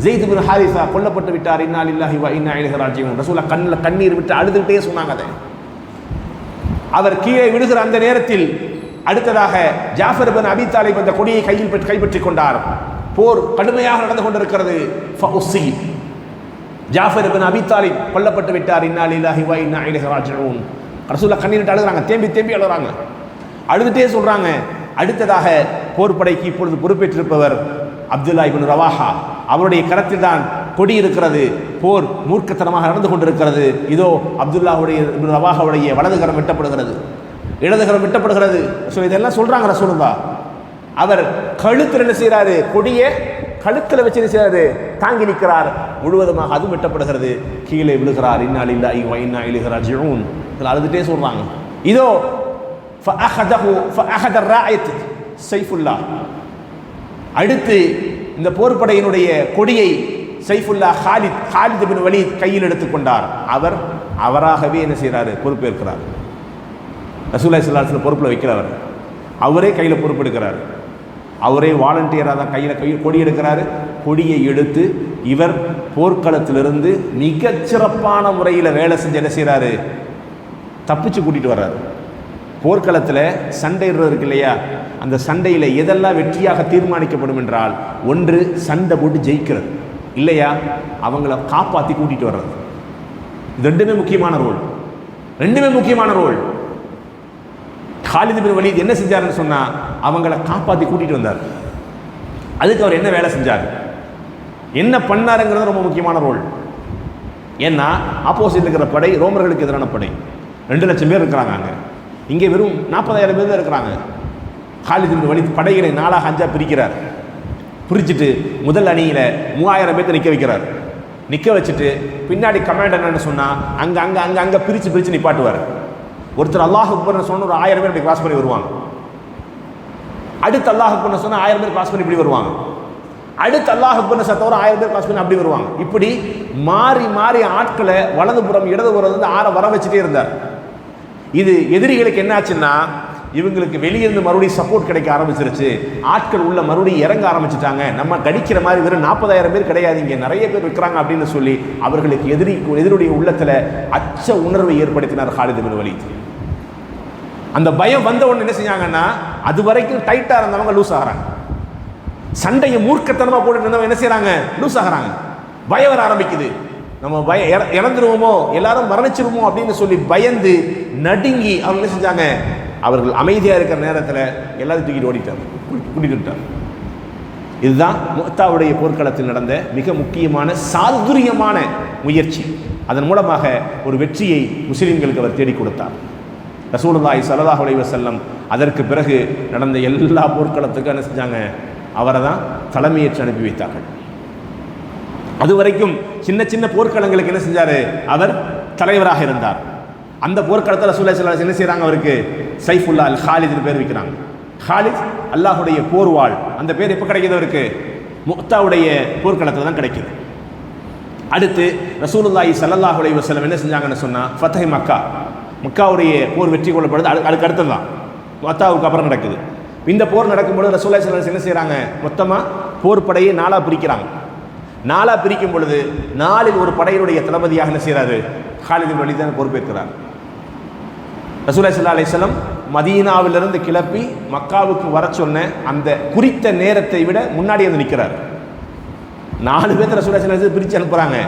ஸைத் இப்னு ஹாரிஸா கொல்லப்பட்டு விட்டார், இன்னா லில்லாஹி வ இன்னா இலைஹி ராஜிஊன். ரசூலுல்லாஹ் கண்ணில் கண்ணீர் விட்டு அழுதுகிட்டே சொன்னாங்க. அதை அவர் கீழே விடுகிற அந்த நேரத்தில் அடுத்ததாக ஜாஃபர் பின் அபி தாலிப் அந்த கொடியை கைப்பற்றிக் கொண்டார். போர் கடுமையாக நடந்து கொண்டிருக்கிறது. ஃபஉஸீப், ஜாஃபர் பின் அபி தாலிப் கொல்லப்பட்டு விட்டார், இன்னா லில்லாஹி வ இன்னா இலைஹி ராஜிஊன். ரசூலுல்லாஹ் கண்ணீர் அழுகிறாங்க, தேம்பி அழுகிறாங்க, அழுதுட்டே சொல்றாங்க. அடுத்ததாக போர் படைக்கு இப்பொழுது பொறுப்பேற்றிருப்பவர் அப்துல்லா இப்னு ரவாஹா, அவருடைய கரத்தில் தான் கொடி இருக்கிறது, போர் மூர்க்கத்தனமாக நடந்து கொண்டிருக்கிறது. இதோ அப்துல்லாஹுடைய இப்னு ரவாஹாவுடைய வலதுகரம் வெட்டப்படுகிறது, இடதுகரம் வெட்டப்படுகிறது. ஸோ இதெல்லாம் சொல்றாங்க ரசூலுல்லாஹ். அவர் கழுத்தில் என்ன செய்கிறாரு, கொடியை கழுத்தில் வச்சு என்ன செய்கிறாரு, தாங்கி நிற்கிறார். முழுவதுமாக அது வெட்டப்படுகிறது, கீழே விழுகிறார். இன்னா லில்லாஹி வ இன்னா இலைஹி ராஜிஊன். அழுதுட்டே சொல்றாங்க. இதோ ஃபஅஹத ராயத் சைஃபுல்லாஹ், அடுத்து இந்த போர்படையினுடைய கொடியை சைஃபுல்லா ஹாலித் பின் வலீத் கையில் எடுத்துக்கொண்டார். அவராகவே என்ன செய்கிறாரு, பொறுப்பேற்கிறார். ரசூலுல்லாஹி ஸல்லல்லாஹு அலைஹி வஸல்லம் பொறுப்பில் வைக்கிறவர், அவரே கையில் பொறுப்பெடுக்கிறார். அவரே வாலண்டியராக தான் கையில் கொடி எடுக்கிறாரு. கொடியை எடுத்து இவர் போர்க்களத்திலிருந்து மிகச்சிறப்பான முறையில் வேலை செஞ்சு என்ன செய்கிறாரு, தப்பிச்சு கூட்டிகிட்டு வர்றாரு. போர்க்களத்தில் சண்டைடுறது இருக்கு இல்லையா, அந்த சண்டையில் எதெல்லாம் வெற்றியாக தீர்மானிக்கப்படும் என்றால், ஒன்று சண்டை போட்டு ஜெயிக்கிறது, இல்லையா அவங்கள காப்பாற்றி கூட்டிகிட்டு வர்றது. இது ரெண்டுமே முக்கியமான ரோல். காலித் பின் வலீத் என்ன செஞ்சாருன்னு சொன்னால், அவங்கள காப்பாற்றி கூட்டிகிட்டு வந்தார். அதுக்கு அவர் என்ன வேலை செஞ்சார், என்ன பண்ணாருங்கிறது ரொம்ப முக்கியமான ரோல். ஏன்னா ஆப்போசிட் இருக்கிற படை ரோமர்களுக்கு எதிரான படை, 2 லட்சம் பேர் இருக்கிறாங்க. அங்கே இங்கே வெறும் 40,000 பேர் தான் இருக்கிறாங்க. காலித் பின் வலீத் படைகளை 4-5 பிரிக்கிறார். பிரிச்சுட்டு முதல் அணியில் 3000 பேர்த்த நிற்க வைக்கிறார். நிற்க வச்சுட்டு பின்னாடி கமாண்ட் என்னன்னு சொன்னால், அங்கே பிரித்து நிப்பாட்டுவார். ஒருத்தர் அல்லாஹ் அக்பர்னு சொன்ன ஒரு 1000 பேர் இப்படி கிராஸ் பண்ணி வருவாங்க. அடுத்து அல்லாஹ் அக்பர்னு சொன்னால் 1000 பேர் கிராஸ் பண்ணி இப்படி வருவாங்க. அடுத்து அல்லாஹ் அக்பர்னு சத்தவரை 1000 பேர் கிராஸ் பண்ணி அப்படி வருவாங்க. இப்படி மாறி ஆட்களை வலதுபுறம் இடதுபுறம் வந்து வர வச்சுட்டே இருந்தார். இது எதிரிகளுக்கு என்ன ஆச்சுன்னா, இவங்களுக்கு வெளியிருந்து மறுபடியும் சப்போர்ட் கிடைக்க ஆரம்பிச்சிருச்சு. ஆட்கள் உள்ள மறுபடியும் இறங்க ஆரம்பிச்சுட்டாங்க. நம்ம கடிக்கிற மாதிரி வெறும் 40,000 பேர் கிடையாது, இங்கே நிறைய பேர் இருக்கிறாங்க அப்படின்னு சொல்லி அவர்களுக்கு எதிரியுடைய உள்ளத்தில் அச்ச உணர்வை ஏற்படுத்தினார் காலித் பின் வலீத். அந்த பயம் வந்த உடனே என்ன செஞ்சாங்கன்னா, அது வரைக்கும் டைட்டாக இருந்தவங்க லூஸ் ஆகிறாங்க. சண்டையை மூர்க்கத்தனமாக போட்டு இருந்தவங்க என்ன செய்கிறாங்க, லூஸ் ஆகிறாங்க. பயம் வர ஆரம்பிக்குது. நம்ம இறந்துருவோமோ, எல்லாரும் மரணிச்சிருவோமோ அப்படின்னு சொல்லி பயந்து நடுங்கி அவங்க என்ன செஞ்சாங்க, அவர்கள் அமைதியாக இருக்கிற நேரத்தில் எல்லாத்தையும் தூக்கிட்டு ஓடிட்டார், கூட்டிட்டு விட்டார். இதுதான் முஅத்தாவுடைய போர்க்களத்தில் நடந்த மிக முக்கியமான சாதுரியமான முயற்சி. அதன் மூலமாக ஒரு வெற்றியை முஸ்லிம்களுக்கு அவர் தேடி கொடுத்தார். ரசூலுல்லாஹி ஸல்லல்லாஹு அலைஹி வஸல்லம் அதற்கு பிறகு நடந்த எல்லா போர்க்களத்துக்கும் என்ன செஞ்சாங்க, அவரை தான் தலைமையேற்று அனுப்பி வைத்தார்கள். அதுவரைக்கும் சின்ன சின்ன போர்க்களங்களுக்கு என்ன செஞ்சார், அவர் தலைவராக இருந்தார். அந்த போர்க்களத்தில் ரசூலுல்லாஹி ஸல்லல்லாஹு அலைஹி வஸல்லம் என்ன செய்கிறாங்க, அவருக்கு சைஃபுல்லா அல் ஹாலித்னு பேர் வைக்கிறாங்க. ஹாலித் அல்லாஹுடைய போர்வாள். அந்த பேர் எப்போ கிடைக்கிது அவருக்கு, முஅத்தாவுடைய போர்க்களத்தில் தான் கிடைக்குது. அடுத்து ரசூலுல்லாஹி ஸல்லல்லாஹு அலைஹி வஸல்லம் என்ன செஞ்சாங்கன்னு சொன்னால், ஃபத்ஹ் மக்கா, மக்காவுடைய போர் வெற்றி கொள்ளப்படுது. அதுக்கு அடுத்தது தான் முஅத்தாவுக்கு அப்புறம் நடக்குது. இந்த போர் நடக்கும்பொழுது ரசூலுல்லாஹி ஸல்லல்லாஹு அலைஹி வஸல்லம் என்ன செய்கிறாங்க, மொத்தமாக போர் படையை 4 பிரிக்கிறாங்க. 4 பிரிக்கும் பொழுது 4இல் ஒரு படையினுடைய தளபதியாக என்ன செய்கிறாரு, காலித் இப்னு வலீத் தான் பொறுப்பேற்கிறார். ரசூலுல்லாஹி ஸல்லல்லாஹு அலைஹி வஸல்லம் மதீனாவிலிருந்து கிளப்பி மக்காவுக்கு வர சொன்ன அந்த குறித்த நேரத்தை விட முன்னாடி வந்து நிற்கிறார். 4 பேர் ரசூலுல்லாஹி ஸல்லல்லாஹு அலைஹி வஸல்லம் பிரித்து அனுப்புகிறாங்க.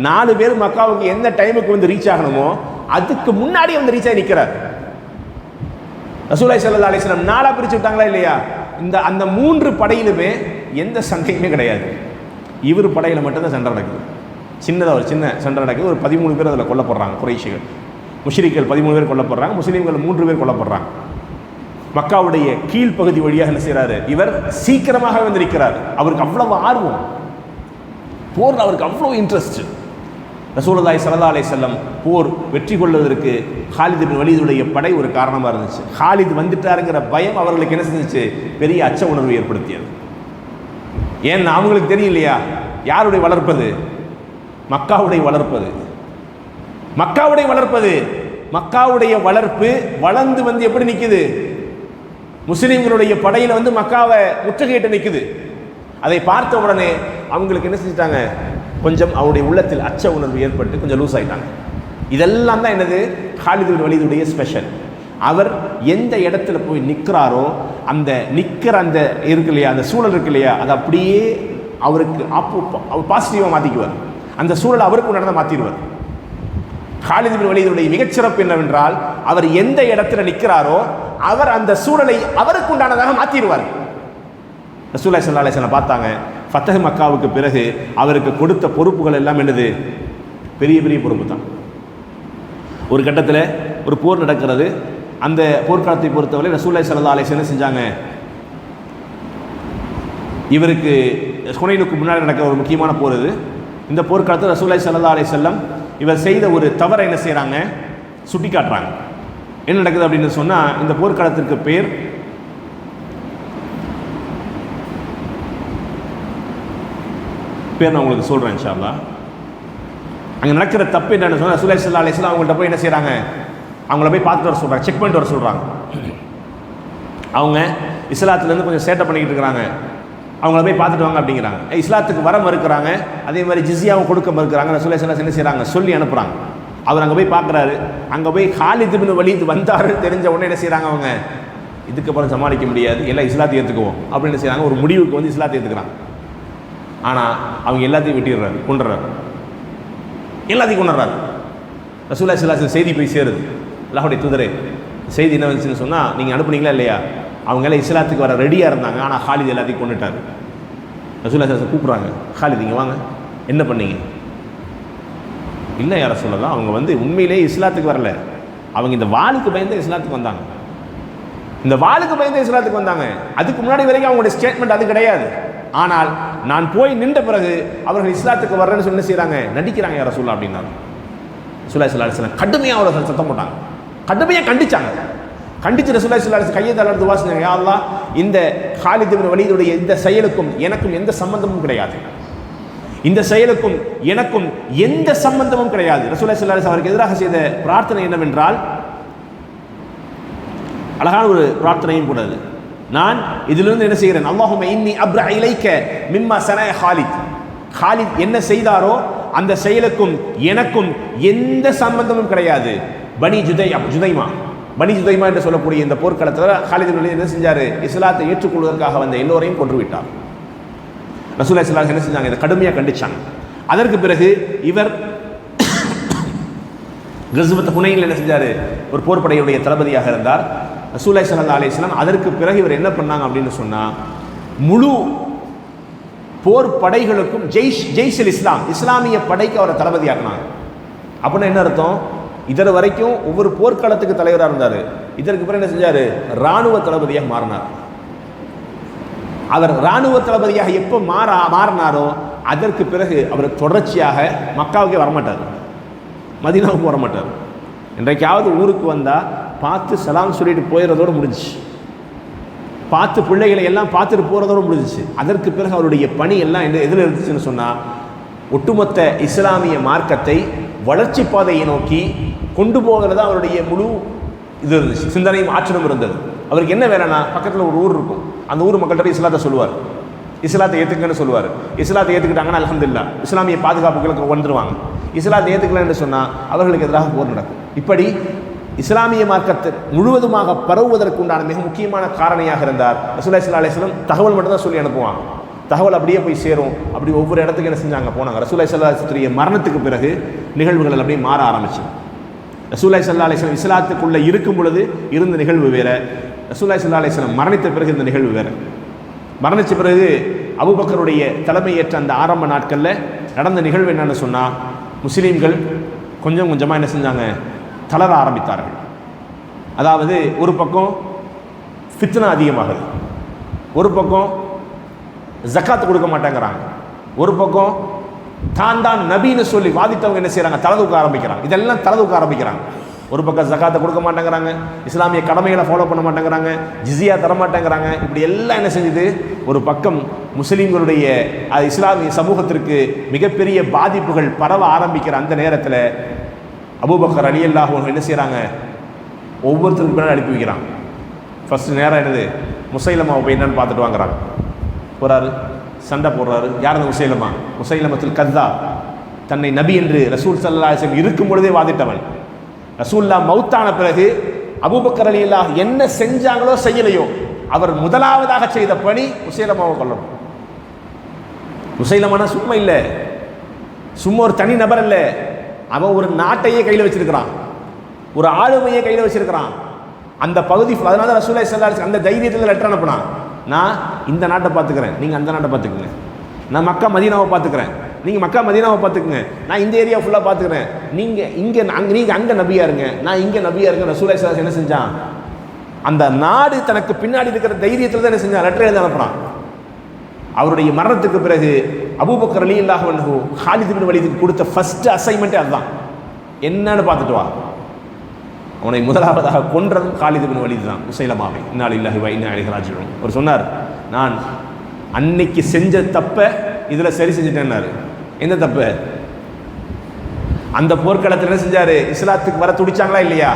4 பேர் மக்காவுக்கு எந்த டைமுக்கு வந்து ரீச் ஆகணுமோ அதுக்கு முன்னாடி வந்து ரீச் ஆகி நிற்கிறார். ரசூலுல்லாஹி ஸல்லல்லாஹு அலைஹி வஸல்லம் 4 பிரித்து விட்டாங்களா இல்லையா, அந்த 3 படையிலுமே எந்த சண்டையுமே கிடையாது. இவர் படையில் மட்டும்தான் சண்டை நடக்குது. சின்னதாக ஒரு சின்ன சண்டை நடக்குது. ஒரு 13 பேர் அதில் கொல்லப்படுறாங்க. குறைஷிகள், முஷ்ரிக்குகள் 13 பேர் கொல்லப்படுறாங்க. முஸ்லீம்கள் 3 பேர் கொல்லப்படுறாங்க. மக்காவுடைய கீழ்ப்பகுதி வழியாக என்ன செய்கிறாரு, இவர் சீக்கிரமாக வந்து நிற்கிறார். அவருக்கு அவ்வளவு ஆர்வம், போர் அவருக்கு அவ்வளோ இன்ட்ரெஸ்ட். ரசூலுல்லாஹி ஸல்லல்லாஹு அலைஹி வஸல்லம் போர் வெற்றி கொள்வதற்கு காலித் இப்னு வலீதுடைய படை ஒரு காரணமாக இருந்துச்சு. காலித் வந்துட்டாருங்கிற பயம் அவர்களுக்கு என்ன செஞ்சிச்சு, பெரிய அச்ச உணர்வு ஏற்படுத்தியது. ஏன் அவங்களுக்கு தெரியலையா, யாருடைய வளர்ப்பது, மக்காவுடைய வளர்ப்பது, மக்காவுடைய வளர்ப்பது, மக்காவுடைய வளர்ப்பு வளர்ந்து வந்து எப்படி நிற்குது, முஸ்லிம்களுடைய படையில் வந்து மக்காவை முற்றுகையிட்டு நிற்குது. அதை பார்த்த உடனே அவங்களுக்கு என்ன செஞ்சிட்டாங்க, கொஞ்சம் அவருடைய உள்ளத்தில் அச்ச உணர்வு ஏற்பட்டு கொஞ்சம் லூஸ் ஆகிட்டாங்க. இதெல்லாம் தான் என்னது, காலித் இப்னு வலீதுடைய ஸ்பெஷல். அவர் எந்த இடத்துல போய் நிற்கிறாரோ அந்த நிற்கிற அந்த இருக்கு இல்லையா, அந்த சூழல் இருக்கு இல்லையா, அது அப்படியே அவருக்கு பாசிட்டிவாக மாற்றிக்குவார். அந்த சூழலை அவருக்கு நடந்த மாற்றிடுவார். காலித் இப்னு வலீதுடைய மிகச்சிறப்பு என்னவென்றால், அவர் எந்த இடத்துல நிற்கிறாரோ அவர் அந்த சூழலை அவருக்கு உண்டானதாக மாற்றிடுவார். ரசூலுல்லாஹி ஸல்லல்லாஹு அலைஹி வஸல்லம் பார்த்தாங்க, ஃபத்ஹ் மக்காவுக்கு பிறகு அவருக்கு கொடுத்த பொறுப்புகள் எல்லாம் என்னது, பெரிய பெரிய பொறுப்பு தான். ஒரு கட்டத்தில் ஒரு போர் நடக்கிறது. அந்த போர்க்காலத்தை பொறுத்தவரை ரசூலுல்லாஹி ஸல்லல்லாஹு அலைஹி வஸல்லம் செஞ்சாங்க, இவருக்கு ஹுனைனுக்கு முன்னாடி நடக்கிற ஒரு முக்கியமான போர் இது. இந்த போர்க்காலத்தில் ரசூலுல்லாஹி ஸல்லல்லாஹு அலைஹி வஸல்லம் இவர் செய்த ஒரு தவறை என்ன செய்கிறாங்க, சுட்டி காட்டுறாங்க. என்ன நடக்குது அப்படின்னு சொன்னால், இந்த போர்க்காலத்திற்கு பேர் நான் உங்களுக்கு சொல்கிறேன் இன்ஷா அல்லாஹ். அங்கே நடக்கிற தப்பு என்னன்னு சொன்னால், ரசூலுல்லாஹி ஸல்லல்லாஹு அலைஹி வஸல்லம் அவங்கள்ட்ட போய் என்ன செய்கிறாங்க, அவங்கள போய் பார்த்துட்டு வர சொல்கிறாங்க, செக் பண்ணிட்டு வர சொல்கிறாங்க. அவங்க இஸ்லாத்துலேருந்து கொஞ்சம் சேட்டை பண்ணிக்கிட்டு இருக்கிறாங்க, அவங்கள போய் பார்த்துட்டு வாங்க அப்படிங்கிறாங்க. இஸ்லாத்துக்கு வர மறுக்கிறாங்க. அதே மாதிரி ஜிஸியாவும் கொடுக்க மறுக்கிறாங்க. ரசூலுல்லாஹி ஸல்லல்லாஹு அலைஹி வஸல்லம் என்ன செய்கிறாங்க, சொல்லி அனுப்புகிறாங்க. அவர் அங்கே போய் பார்க்குறாரு. அங்கே போய் காலித் இப்னு வலீத் வந்தாருன்னு தெரிஞ்ச உடனே என்ன செய்கிறாங்க, அவங்க இதுக்கப்புறம் சமாளிக்க முடியாது, எல்லாம் இஸ்லாத்தை ஏற்றுக்குவோம் அப்படின்னு செய்கிறாங்க. ஒரு முடிவுக்கு வந்து இஸ்லாத்தை ஏற்றுக்கிறாங்க. ஆனால் அவங்க எல்லாத்தையும் வெட்டிடுறாரு, கொண்டுறாரு, எல்லாத்தையும் கொண்டுறாரு. ரசூலுல்லாஹி ஸல்லல்லாஹு அலைஹி வஸல்லம் செய்தி போய் சேருது, அல்லாஹ்வுடைய தூதரே செய்தி என்ன வந்துச்சுன்னு சொன்னால், நீங்கள் அனுப்புனீங்களா இல்லையா, அவங்க எல்லாம் இஸ்லாத்துக்கு வர ரெடியாக இருந்தாங்க, ஆனால் காலித் எல்லாத்தையும் கொண்டுட்டார். ரசூலுல்லாஹி ஸல்லல்லாஹு அலைஹி வஸல்லம் கூப்பிட்றாங்க, காலித் இங்கே வாங்க, என்ன பண்ணீங்க? இல்லை யார சொல்லலாம், அவங்க வந்து உண்மையிலேயே இஸ்லாத்துக்கு வரல, அவங்க இந்த வாளுக்கு பயந்து இஸ்லாத்துக்கு வந்தாங்க. இந்த வாளுக்கு பயந்து இஸ்லாத்துக்கு வந்தாங்க. அதுக்கு முன்னாடி வரைக்கும் அவங்களுடைய ஸ்டேட்மெண்ட் அது கிடையாது. ஆனால் நான் போய் நின்ற பிறகு அவர்கள் இஸ்லாத்துக்கு வர்றேன்னு சொல்லி செய்கிறாங்க, நடிக்கிறாங்க யார சொல்லலாம் அப்படின்னாரு. ரசூலுல்லாஹி ஸல்லல்லாஹு அலைஹி வஸல்லம் கடுமையாக அவரை சத்தம் போட்டாங்க, கடுமையாக கண்டிச்சாங்க. கண்டிச்சு ரசூலுல்லாஹி ஸல்லல்லாஹு அலைஹி வஸல்லம் கையை தளர்ந்து துவா செஞ்சாங்க, யா அல்லாஹ், இந்த காலித் இப்னு வலீதுடைய இந்த செயலுக்கும் எனக்கும் எந்த சம்பந்தமும் கிடையாது, இந்த செயலுக்கும் எனக்கும் எந்த சம்பந்தமும் கிடையாது. ரசூலுல்லாஹி ஸல்லல்லாஹு அலைஹி வஸல்லம் அவருக்கு எதிராக செய்த பிரார்த்தனை என்னவென்றால், அழகான ஒரு பிரார்த்தனையும் கூட அது. நான் இதிலிருந்து என்ன செய்கிறேன், அல்லாஹும்ம இன்னி அப்ரா இலைக்க மிம்மா சனஅ காலித், காலித் என்ன செய்தாரோ அந்த செயலுக்கும் எனக்கும் எந்த சம்பந்தமும் கிடையாது. பனி ஜுதைமா என்று சொல்லக்கூடிய இந்த போர்க்களத்தில் காலித் இப்னு வலீத் என்ன செஞ்சார், இஸ்லாத்தை ஏற்றுக்கொள்வதற்காக வந்த எல்லோரையும் கொன்று விட்டார். ரசூலுல்லாஹி ஸல்லல்லாஹு அலைஹி வஸல்லம் என்ன செஞ்சாங்க, இதை கடுமையாக கண்டிச்சாங்க. அதற்கு பிறகு இவர் கஸ்வத் ஹுனைனில் என்ன செஞ்சார், ஒரு போர்ப்படையுடைய தளபதியாக இருந்தார் ரசூலுல்லாஹி ஸல்லல்லாஹு அலைஹி வஸல்லம். அதற்கு பிறகு இவர் என்ன பண்ணாங்க அப்படின்னு சொன்னால், முழு போர் படைகளுக்கும் ஜெய்ஷுல் இஸ்லாம், இஸ்லாமிய படைக்கு அவரை தளபதியாக்கினாங்க. அப்படின்னா என்ன அர்த்தம், இதர் வரைக்கும் ஒவ்வொரு போர்க்களத்துக்கு தலைவராக இருந்தார். இதற்கு பிறகு என்ன செஞ்சார், இராணுவ தளபதியாக மாறினார். அவர் இராணுவ தளபதியாக எப்போ மாறினாரோ அதற்கு பிறகு அவர் தொடர்ச்சியாக மக்காவுக்கே வரமாட்டார், மதீனாவுக்கு வரமாட்டார். இன்றைக்காவது ஊருக்கு வந்தால் பார்த்து சலாம் சொல்லிட்டு போயிடுறதோடு முடிஞ்சிச்சு, பார்த்து பிள்ளைகளை எல்லாம் பார்த்துட்டு போகிறதோடு முடிஞ்சிச்சு. அதற்கு பிறகு அவருடைய பணி எல்லாம் எதில் இருந்துச்சுன்னு சொன்னால், ஒட்டுமொத்த இஸ்லாமிய மார்க்கத்தை வளர்ச்சி பாதையை நோக்கி கொண்டு போகிறது அவருடைய முழு இது இருந்துச்சு, சிந்தனையும் ஆற்றலும் இருந்தது. அவருக்கு என்ன வேலைன்னா, பக்கத்தில் ஒரு ஊர் இருக்கும், அந்த ஊர் மக்கள்கிட்ட இஸ்லாத்தை சொல்லுவார், இஸ்லாத்தை ஏற்றுக்கன்னு சொல்லுவார். இஸ்லாத்தை ஏற்றுக்கிட்டாங்கன்னா அல்ஹம்துலில்லாஹ் இஸ்லாமிய பாதுகாப்புகளுக்கு வந்துடுவாங்க. இஸ்லாத்தை ஏற்றுக்கலன்னு சொன்னால் அவர்களுக்கு எதிராக போர் நடக்கும். இப்படி இஸ்லாமிய மார்க்கத்தை முழுவதுமாக பரவுவதற்கு உண்டான மிக முக்கியமான காரணியாக இருந்தார் ரசூலுல்லாஹி ஸல்லல்லாஹு அலைஹி வஸல்லம். தகவல் மட்டும் தான் சொல்லி அனுப்புவாங்க, தகவல் அப்படியே போய் சேரும். அப்படி ஒவ்வொரு இடத்துக்கு என்ன செஞ்சாங்க, போனாங்க. ரசூலுல்லாஹி ஸல்லல்லாஹு அலைஹி வஸல்லம் மரணத்துக்கு பிறகு நிகழ்வுகள் அப்படியே மாற ஆரம்பிச்சு. ரசூலுல்லாஹி ஸல்லல்லாஹு அலைஹி வஸல்லம் இஸ்லாத்துக்குள்ளே இருக்கும் பொழுது இருந்த நிகழ்வு வேற, ரசூலுல்லாஹி ஸல்லல்லாஹு அலைஹி வஸல்லம் மரணித்த பிறகு இந்த நிகழ்வு வேற. மரணித்த பிறகு அபூபக்கருடைய தலைமையேற்ற அந்த ஆரம்ப நாட்களில் நடந்த நிகழ்வு என்னன்னு சொன்னால், முஸ்லீம்கள் கொஞ்சம் கொஞ்சமாக என்ன செஞ்சாங்க, தளர ஆரம்பித்தார்கள். அதாவது ஒரு பக்கம் ஃபித்னா அதிகமாகுது, ஒரு பக்கம் ஜக்காத்து கொடுக்க மாட்டேங்கிறாங்க, ஒரு பக்கம் தான் நபின்னு சொல்லி வாதித்தவங்க என்ன செய்கிறாங்க, தலதூக்க ஆரம்பிக்கிறாங்க. இதெல்லாம் தலதூக்க ஆரம்பிக்கிறாங்க. ஒரு பக்கம் ஜக்காத்தை கொடுக்க மாட்டேங்கிறாங்க, இஸ்லாமிய கடமைகளை ஃபாலோ பண்ண மாட்டேங்கிறாங்க, ஜிஸியா தர மாட்டேங்கிறாங்க. இப்படி எல்லாம் என்ன செஞ்சுது, ஒரு பக்கம் முஸ்லீம்களுடைய இஸ்லாமிய சமூகத்திற்கு மிகப்பெரிய பாதிப்புகள் பரவ ஆரம்பிக்கிற அந்த நேரத்தில் அபூபக்கர் ரலியல்லாஹு அன்ஹு என்ன செய்கிறாங்க, ஒவ்வொருத்தருக்கு பின்னாடி அனுப்பி வைக்கிறாங்க. ஃபஸ்ட்டு நேரம் என்னது, முசைலமாவை போய் என்னன்னு பார்த்துட்டு வாங்குறாங்க. போகிறாரு, சண்டை போடுறாரு. யார் அந்த முசைலமா? முசைலமத்துல் கஸ்ஸாப், தன்னை நபி என்று ரசூல் ஸல்லல்லாஹு அலைஹி வஸல்லம் இருக்கும் பொழுதே வாதிட்டவன். ரசூல்லா மௌத்தான பிறகு அபூபக்கர் ரலியல்லாஹு என்ன செஞ்சாங்களோ செய்யலையோ, அவர் முதலாவதாக செய்த பணி முசைலமாவை கொல்லணும். முசைலமானா சும்மா இல்லை, சும்மா ஒரு தனி நபர் இல்லை, அவன் ஒரு நாட்டையே கையில் வச்சிருக்கிறான், ஒரு ஆளுமையை கையில் வச்சிருக்கிறான். அந்த பகுதி, அதனால தான் ரசூலுல்லாஹி ஸல்லல்லாஹு அலைஹி வஸல்லம் அந்த தைரியத்தில் லெட்டர் அனுப்புனான். நான் இந்த நாட்டை பார்த்துக்கிறேன், நீங்கள் அந்த நாட்டை பார்த்துக்குங்க. நான் மக்கா மதீனாவை பார்த்துக்கிறேன், நீங்கள் மக்கா மதீனாவை பார்த்துக்குங்க. நான் இந்த ஏரியா ஃபுல்லாக பார்த்துக்கிறேன், நீங்கள் இங்கே நீங்கள் அங்கே நபியாக இருங்க, நான் இங்கே நபியாக இருங்க. ரசூலுல்லாஹி ஸல்லல்லாஹு அலைஹி வஸல்லம் என்ன செஞ்சான், அந்த நாடு தனக்கு பின்னாடி இருக்கிற தைரியத்தில் தான் என்ன செஞ்சான், லெட்டர் எழுத அனுப்புறான். அவருடைய மரணத்துக்கு பிறகு அபூபக்கர் ரலியல்லாஹு அன்ஹு காலித் இப்னு வலீதுக்கு கொடுத்த ஃபர்ஸ்ட் அசைன்மெண்ட்டே அதுதான். என்னன்னு பார்த்துட்டு வா. அவனை முதலாவதாக கொன்றதும் காலித் இப்னு வலீத் தான், முசைலமாவை. இன்னா லில்லாஹி வ இன்னா இலைஹி ராஜிஊன். அவர் சொன்னார், நான் அன்னைக்கு செஞ்ச தப்பை இதில் சரி செஞ்சுட்டேன்னாரு. எந்த தப்பு? அந்த போர்க்களத்தில் என்ன செஞ்சார், இஸ்லாத்துக்கு வர துடிச்சாங்களா இல்லையா,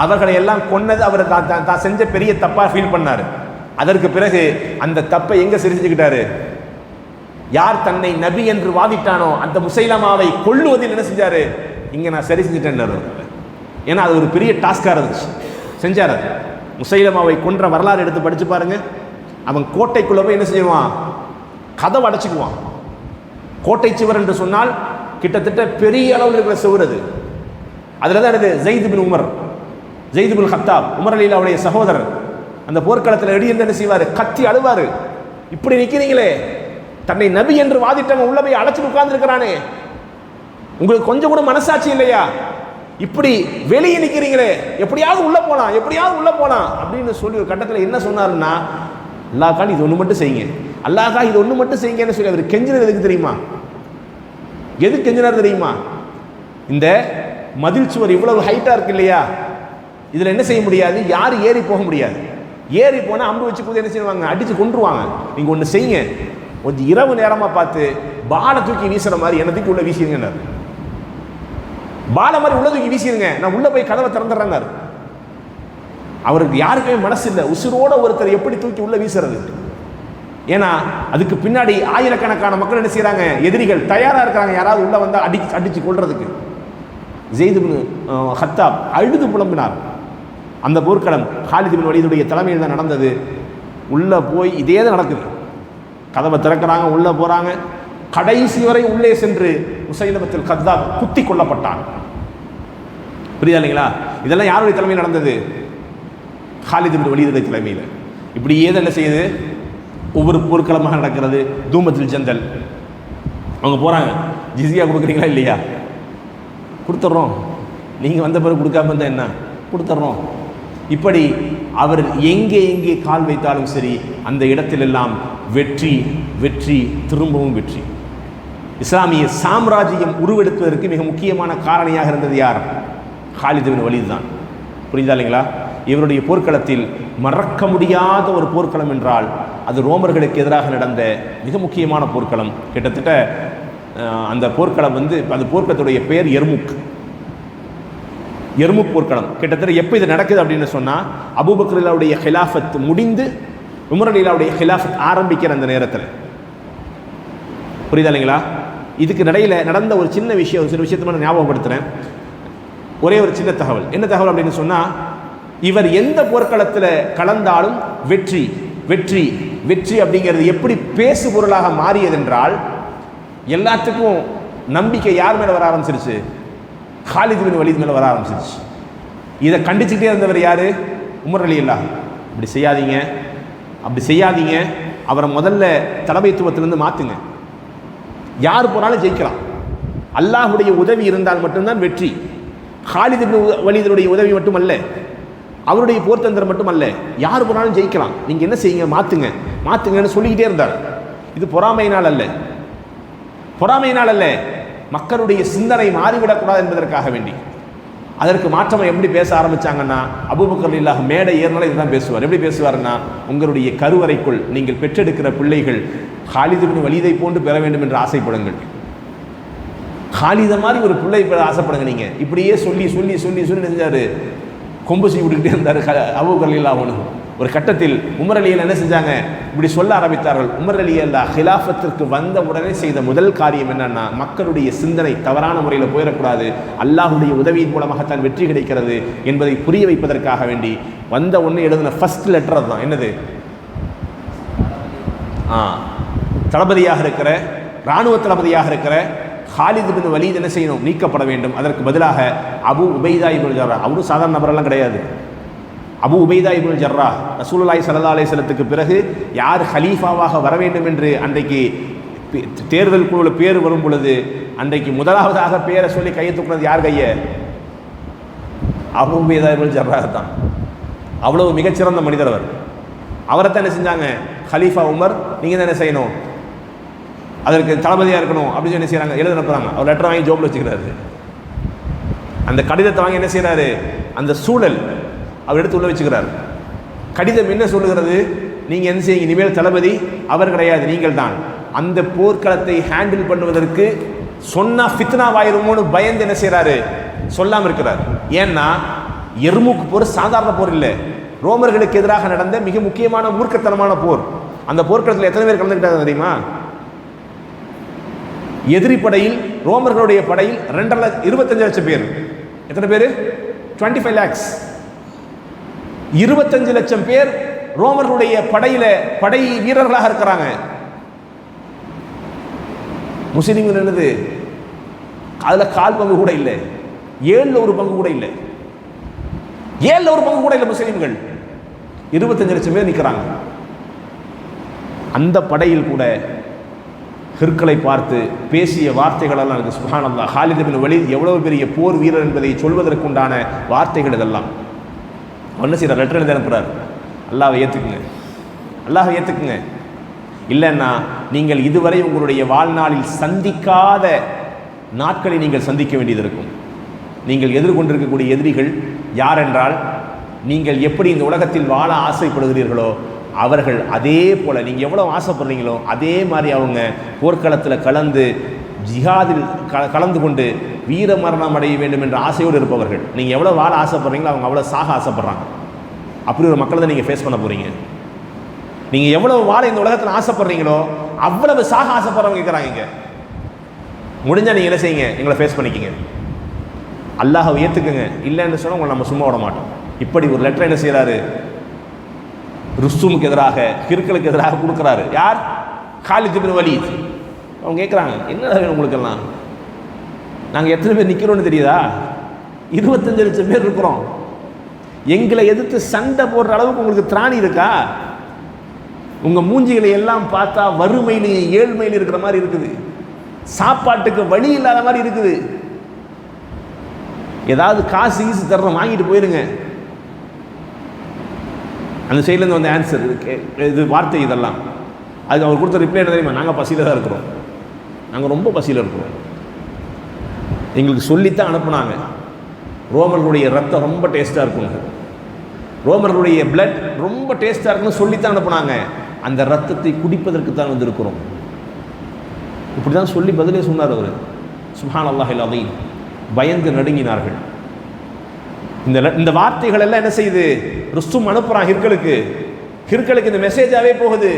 அவர்களை எல்லாம் கொன்னது அவர் தான் செஞ்ச பெரிய தப்பாக ஃபீல் பண்ணார். அதற்கு பிறகு அந்த தப்பை எங்கே சரி செஞ்சுக்கிட்டாரு, யார் தன்னை நபி என்று வாதிட்டானோ அந்த முசைலமாவை கொல்லுவதில் என்ன செஞ்சார், இங்கே நான் சரி செஞ்சுட்டேன்னாரு. ஏன்னா அது ஒரு பெரிய டாஸ்காக இருந்துச்சு, செஞ்சார். அது முசைலமாவை கொன்ற வரலாறு எடுத்து படித்து பாருங்க. அவன் கோட்டைக்குள்ளே போய் என்ன செய்வான், கதவை அடைச்சிக்குவான். கோட்டை சுவர் என்று சொன்னால் கிட்டத்தட்ட பெரிய அளவில் இருக்கிற சுவர் அது. அதில் தான் எனக்கு ஸைத் பின் உமர், ஸைத் பின் கத்தாப், உமர் ரலியல்லாஹுடைய சகோதரர், அந்த போர்க்களத்தில் இடிந்து என்ன செய்வார், கத்தி அழுவார். இப்படி நிற்கிறீங்களே, தன்னை நபி என்று வாதிட்டவன் உள்ள போய் அடைச்சி உட்கார்ந்துருக்கிறானே, உங்களுக்கு கொஞ்சம் கூட மனசாட்சி இல்லையா, இப்படி வெளியே நிற்கிறீங்களே, எப்படியாவது உள்ள போலாம், எப்படியாவது உள்ள போலாம் அப்படின்னு சொல்லி ஒரு கட்டத்தில் என்ன சொன்னாருன்னா, அல்லாஹ்கான் இது ஒன்று மட்டும் செய்யுங்க, அல்லாஹ்கா இது ஒன்று மட்டும் செய்யுங்கன்னு சொல்லி அவர் கெஞ்சினது எதுக்கு தெரியுமா, எது கெஞ்சினார் தெரியுமா, இந்த மதில் சுவர் இவ்வளவு ஹைட்டாக இருக்கு இல்லையா, இதில் என்ன செய்ய முடியாது, யாரும் ஏறி போக முடியாது. ஏறி போனால் அம்பு வச்சு கூட என்ன செய்வாங்க, அடித்து கொண்டுருவாங்க. நீங்கள் ஒன்று செய்யுங்க, கொஞ்சம் இரவு நேரமாக பார்த்து பாலை தூக்கி வீசுகிற மாதிரி என்ன தூக்கி உள்ள வீசிடுங்கன்னார். பாலை மாதிரி உள்ள தூக்கி வீசிடுங்க, நான் உள்ளே போய் கதவை திறந்துடுறேன்னாரு. அவருக்கு யாருக்குமே மனசு இல்லை, உசுரோட ஒருத்தர் எப்படி தூக்கி உள்ள வீசுறது. ஏன்னா அதுக்கு பின்னாடி ஆயிரக்கணக்கான மக்கள் என்ன செய்கிறாங்க, எதிரிகள் தயாராக இருக்கிறாங்க, யாராவது உள்ள வந்தால் அடித்து கொள்றதுக்கு. ஸைத் பின் கத்தாப் அழுது புலம்பினார். அந்த போர்க்களம் காலித் பின் வலீதுடைய தலைமையில் தான் நடந்தது. உள்ளே போய் இதே தான் நடக்குது. கதவை திறக்கிறாங்க, உள்ளே போகிறாங்க, கடைசி வரை உள்ளே சென்று முசைலமத்துல் கத்தாப் குத்தி கொல்லப்பட்டான். புரியுதா இல்லைங்களா? இதெல்லாம் யாருடைய தலைமையில் நடந்தது? காலித் இப்னு வலீதுடைய தலைமையில். இப்படி ஏதெல்லாம் செய்யுது, ஒவ்வொரு போர்க்களமாக நடக்கிறது. தூமத்துல் ஜந்தல் அவங்க போகிறாங்க, ஜிஸியா கொடுக்குறீங்களா இல்லையா? கொடுத்துட்றோம். நீங்கள் வந்த பிறகு கொடுக்காம இருந்தால் என்ன? கொடுத்துட்றோம். இப்படி அவர் எங்கே எங்கே கால் வைத்தாலும் சரி அந்த இடத்திலெல்லாம் வெற்றி வெற்றி திரும்பவும் வெற்றி. இஸ்லாமிய சாம்ராஜ்யம் உருவெடுப்பதற்கு மிக முக்கியமான காரணியாக இருந்தது யார்? காலித் இப்னு வலீத் தான். புரியுதா இல்லைங்களா? இவருடைய போர்க்களத்தில் மறக்க முடியாத ஒரு போர்க்களம் என்றால் அது ரோமர்களுக்கு எதிராக நடந்த மிக முக்கியமான போர்க்களம். கிட்டத்தட்ட அந்த போர்க்களம் அந்த போர்க்களத்துடைய பெயர் எர்முக் போர்க்களம். கிட்டத்தட்ட எப்போ இது நடக்குது அப்படின்னு சொன்னால் அபூபக்கருடைய ஹிலாஃபத் முடிந்து உமர் அலியுடைய ஹிலாஃபத் ஆரம்பிக்கிற அந்த நேரத்தில். புரியுதா இல்லைங்களா? இதுக்கு இடையில் நடந்த ஒரு சின்ன விஷயம், சில விஷயத்தை நான் ஞாபகப்படுத்துகிறேன். ஒரே ஒரு சின்ன தகவல். என்ன தகவல் அப்படின்னு சொன்னால், இவர் எந்த போர்க்களத்தில் கலந்தாலும் வெற்றி வெற்றி வெற்றி அப்படிங்கிறது எப்படி பேசு பொருளாக மாறியது என்றால், எல்லாத்துக்கும் நம்பிக்கை யார் மேலே வர ஆரம்பிச்சிருச்சு? காலித் இப்னு வலீத் மேலே வர ஆரம்பிச்சிருச்சு. இதை கண்டிச்சுக்கிட்டே இருந்தவர் யார்? உமர் ரலியல்லாஹு. அப்படி செய்யாதீங்க, அப்படி செய்யாதீங்க, அவரை முதல்ல தலைமைத்துவத்திலிருந்து மாற்றுங்க. யார் போனாலும் ஜெயிக்கலாம். அல்லாஹுடைய உதவி இருந்தால் மட்டும்தான் வெற்றி. காலித் இப்னு வலீதுடைய உதவி மட்டுமல்ல, அவருடைய போர்த்தந்திரம் மட்டுமல்ல, யார் போனாலும் ஜெயிக்கலாம். நீங்கள் என்ன செய்யுங்க, மாற்றுங்க மாற்றுங்கன்னு சொல்லிக்கிட்டே இருந்தார். இது பொறாமையினால் அல்ல, பொறாமையினால் அல்ல, மக்களுடைய சிந்தனை மாறிவிடக்கூடாது என்பதற்காக வேண்டி. அதற்கு மாற்றமாக எப்படி பேச ஆரம்பித்தாங்கன்னா, அபூபக்கர் ரலியல்லாஹு மேடை ஏறினாலும் இதுதான் பேசுவார். எப்படி பேசுவார்னா, உங்களுடைய கருவறைக்குள் நீங்கள் பெற்றெடுக்கிற பிள்ளைகள் காலித் இப்னு வலீதை போன்று பெற வேண்டும் என்று ஆசைப்படுங்கள். காலித மாதிரி ஒரு பிள்ளை பெற ஆசைப்படுங்க. நீங்கள் இப்படியே சொல்லி சொல்லி சொல்லி சொல்லி செஞ்சார், கொம்பு செய்ய விட்டுக்கிட்டே இருந்தார் அபூபக்கர் ரலியல்லாஹு. ஒரு கட்டத்தில் உமர் அலியல் என்ன செஞ்சாங்க, இப்படி சொல்ல ஆரம்பித்தார்கள். உமர் ரலியல்லாஹு ஹிலாஃபத்திற்கு வந்த உடனே செய்த முதல் காரியம் என்னன்னா, மக்களுடைய சிந்தனை தவறான முறையில் போயிடக்கூடாது, அல்லாஹுடைய உதவியின் மூலமாகத்தான் வெற்றி கிடைக்கிறது என்பதை புரிய வைப்பதற்காக வேண்டி வந்த ஒன்று எழுதின ஃபர்ஸ்ட் லெட்டர் அதுதான். என்னது? தளபதியாக இருக்கிற, இராணுவ தளபதியாக இருக்கிற காலித் இப்னு வலீத் என்ன செய்யணும்? நீக்கப்பட வேண்டும். அதற்கு பதிலாக அபு உபைதா இப்னு ஜர்ரா, அவரும் சாதாரண நபரெல்லாம் கிடையாது, அபு உபைதா இப்னு ஜர்ரா, ரசூலுல்லாஹி ஸல்லல்லாஹு அலைஹி வஸல்லத்துக்கு பிறகு யார் ஹலீஃபாவாக வர வேண்டும் என்று அன்றைக்கு தேர்தல் குழுவில் பேர் வரும் பொழுது அன்றைக்கு முதலாவதாக பேரை சொல்லி கையை தூக்குனது யார் கையை? அபு உபைதா இப்னு ஜர்ரா தான். அவ்வளவு மிகச்சிறந்த மனிதர் அவர். அவரை தான் என்ன செஞ்சாங்க? ஹலீஃபா உமர், நீங்கள் தான் என்ன செய்யணும், அதற்கு தளபதியாக இருக்கணும் அப்படின்னு என்ன செய்கிறாங்க? எழுத அனுப்புகிறாங்க. அவர் லெட்டர் வாங்கி ஜோப்பில் வச்சுக்கிறாரு. அந்த கடிதத்தை வாங்கி என்ன செய்கிறாரு? அந்த சூழல் அவர் எடுத்து உள்ள வச்சுக்கிறார். கடிதம் என்ன சொல்லுகிறது? நீங்கள் என்ன செய்யுங்க, இனிமேல் தளபதி அவர் கிடையாது, நீங்கள் தான். அந்த போர்க்களத்தை ஹேண்டில் பண்ணுவதற்கு சொன்னா ஃபித்னாவாயிருமோன்னு பயந்து என்ன செய்கிறாரு? சொல்லாமல் இருக்கிறார். ஏன்னா எர்முக் போர் சாதாரண போர் இல்லை, ரோமர்களுக்கு எதிராக நடந்த மிக முக்கியமான மூர்க்கத்தனமான போர். அந்த போர்க்களத்தில் எத்தனை பேர் கலந்துக்கிட்டாங்க தெரியுமா? எதிரி படையில், ரோமர்களுடைய படையில் 25 லட்சம் பேர். எத்தனை பேர்? 25 lakhs. 25 லட்சம் பேர் ரோமர்களுடைய படையில படை வீரர்களாக இருக்கிறாங்க. முஸ்லிம்கள் என்னது? அதுல கால் பங்கு கூட இல்லை, 7 ஒரு பங்கு கூட இல்லை, 7 ஒரு பங்கு கூட இல்லை. முஸ்லிம்கள் 25 லட்சம் பேர் நிற்கிறாங்க. அந்த படையில் கூட ஹிர்களை பார்த்து பேசிய வார்த்தைகள் எல்லாம் இருக்குது. சுப்ஹானல்லாஹ். காலித் இப்னு வலீத் எவ்வளவு பெரிய போர் வீரர் என்பதை சொல்வதற்குண்டான வார்த்தைகள் இதெல்லாம். என்ன செய்யறார்? லெட்டர் எழுதி அனுப்புறார். அல்லாஹ்வை ஏற்றுக்குங்க, அல்லாஹ்வை ஏற்றுக்குங்க, இல்லைன்னா நீங்கள் இதுவரை உங்களுடைய வாழ்நாளில் சந்திக்காத நாட்களை நீங்கள் சந்திக்க வேண்டியது இருக்கும். நீங்கள் எதிர்கொண்டிருக்கக்கூடிய எதிரிகள் யார் என்றால், நீங்கள் எப்படி இந்த உலகத்தில் வாழ ஆசைப்படுகிறீர்களோ அவர்கள் அதே போல் நீங்கள் எவ்வளோ ஆசைப்படுறீங்களோ அதே மாதிரி அவங்க போர்க்களத்தில் கலந்து ஜிஹாதில் கலந்து கொண்டு வீர மரணம் அடைய வேண்டும் என்ற ஆசையோடு இருப்பவர்கள். நீங்கள் எவ்வளோ வாழ ஆசைப்படுறீங்களோ அவங்க அவ்வளோ சாக ஆசைப்படுறாங்க. அப்படி ஒரு மக்களை தான் நீங்கள் ஃபேஸ் பண்ண போகிறீங்க. நீங்கள் எவ்வளவு வாழ இந்த உலகத்தில் ஆசைப்படுறீங்களோ அவ்வளவு சாக ஆசைப்படுறவங்க இருக்கிறாங்க. இங்கே முடிஞ்சால் நீங்கள் என்ன செய்யுங்க, எங்களை ஃபேஸ் பண்ணிக்கிங்க, அல்லாஹ்வை ஏற்றுக்குங்க, இல்லைன்னு சொன்னால் உங்களை நம்ம சும்மா விட மாட்டோம். இப்படி ஒரு லெட்டர் என்ன செய்கிறாரு? ருஸ்துமுக்கு எதிராக, கிற்களுக்கு எதிராக கொடுக்குறாரு. யார்? காலித் இப்னு வலீத் அவங்க கேட்குறாங்க, என்ன வேணும் உங்களுக்கெல்லாம்? நாங்கள் எத்தனை பேர் நிற்கிறோன்னு தெரியுதா? 25 லட்சம் பேர் இருக்கிறோம். எங்களை எதிர்த்து சண்டை போடுற அளவுக்கு உங்களுக்கு திராணி இருக்கா? உங்கள் மூஞ்சிகளை எல்லாம் பார்த்தா வறுமையிலேயே ஏழ்மையில் இருக்கிற மாதிரி இருக்குது, சாப்பாட்டுக்கு வழி இல்லாத மாதிரி இருக்குது. ஏதாவது காசு ஈசு தர்றோம், வாங்கிட்டு போயிருங்க. அந்த சைட்லேருந்து வந்த ஆன்சர் இது வார்த்தை இதெல்லாம். அதுக்கு அவர் கொடுத்த ரிப்ளை என்ன தெரியுமா? நாங்கள் பசியில் தான் இருக்கிறோம், நாங்கள் ரொம்ப பசியில் இருக்கிறோம். எங்களுக்கு சொல்லித்தான் அனுப்புனாங்க, ரோமர்களுடைய ரத்தம் ரொம்ப டேஸ்ட்டாக இருக்குங்க, ரோமர்களுடைய பிளட் ரொம்ப டேஸ்ட்டாக இருக்குன்னு சொல்லித்தான் அனுப்புனாங்க. அந்த ரத்தத்தை குடிப்பதற்கு தான் வந்திருக்கிறோம். இப்படி தான் சொல்லி பதிலே சொன்னார் அவர். சுப்ஹான் அல்லாஹில் அலீம். பயந்து நடுங்கினார்கள். இந்த வார்த்தைகள் எல்லாம் என்ன செய்யுது? ருஸ்தும் அனுப்புகிறான் ஹிர்கலுக்கு. ஹிர்கலுக்கு இந்த மெசேஜாகவே போகுது.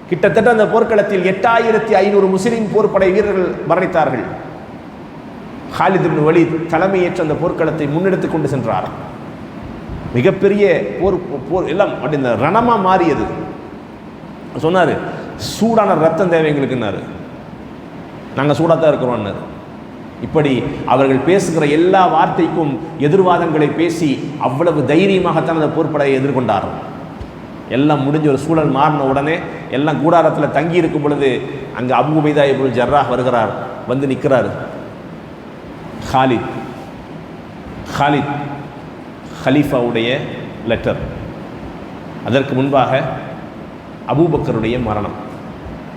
கிட்டத்தட்ட அந்த போர்க்களத்தில் 8500 முஸ்லிம் போர்ப்படை வீரர்கள் மரணித்தார்கள். ஹாலித் இப்னு வலீத் தலைமையேற்ற அந்த போர்க்களத்தை முன்னெடுத்து கொண்டு சென்றார். மிகப்பெரிய போர் எல்லாம் அப்படி இந்த ரணமாக மாறியது. சொன்னார், சூடான ரத்தம் தேவை எங்களுக்குன்னாரு. நாங்கள் சூடாக தான் இருக்கிறோம்னாரு. இப்படி அவர்கள் பேசுகிற எல்லா வார்த்தைக்கும் எதிர்வாதங்களை பேசி அவ்வளவு தைரியமாகத்தான் அந்த போர்ப்படையை எதிர்கொண்டார். எல்லாம் முடிஞ்ச ஒரு சூழல் மாறின உடனே எல்லாம் கூடாரத்தில் தங்கி இருக்கும் பொழுது அங்கே அபூ உபைதா இப்னு ஜர்ராஹ் வருகிறார். வந்து நிற்கிறார். ஹாலித் ஹலீஃபாவுடைய லெட்டர். அதற்கு முன்பாக அபூபக்கருடைய மரணம்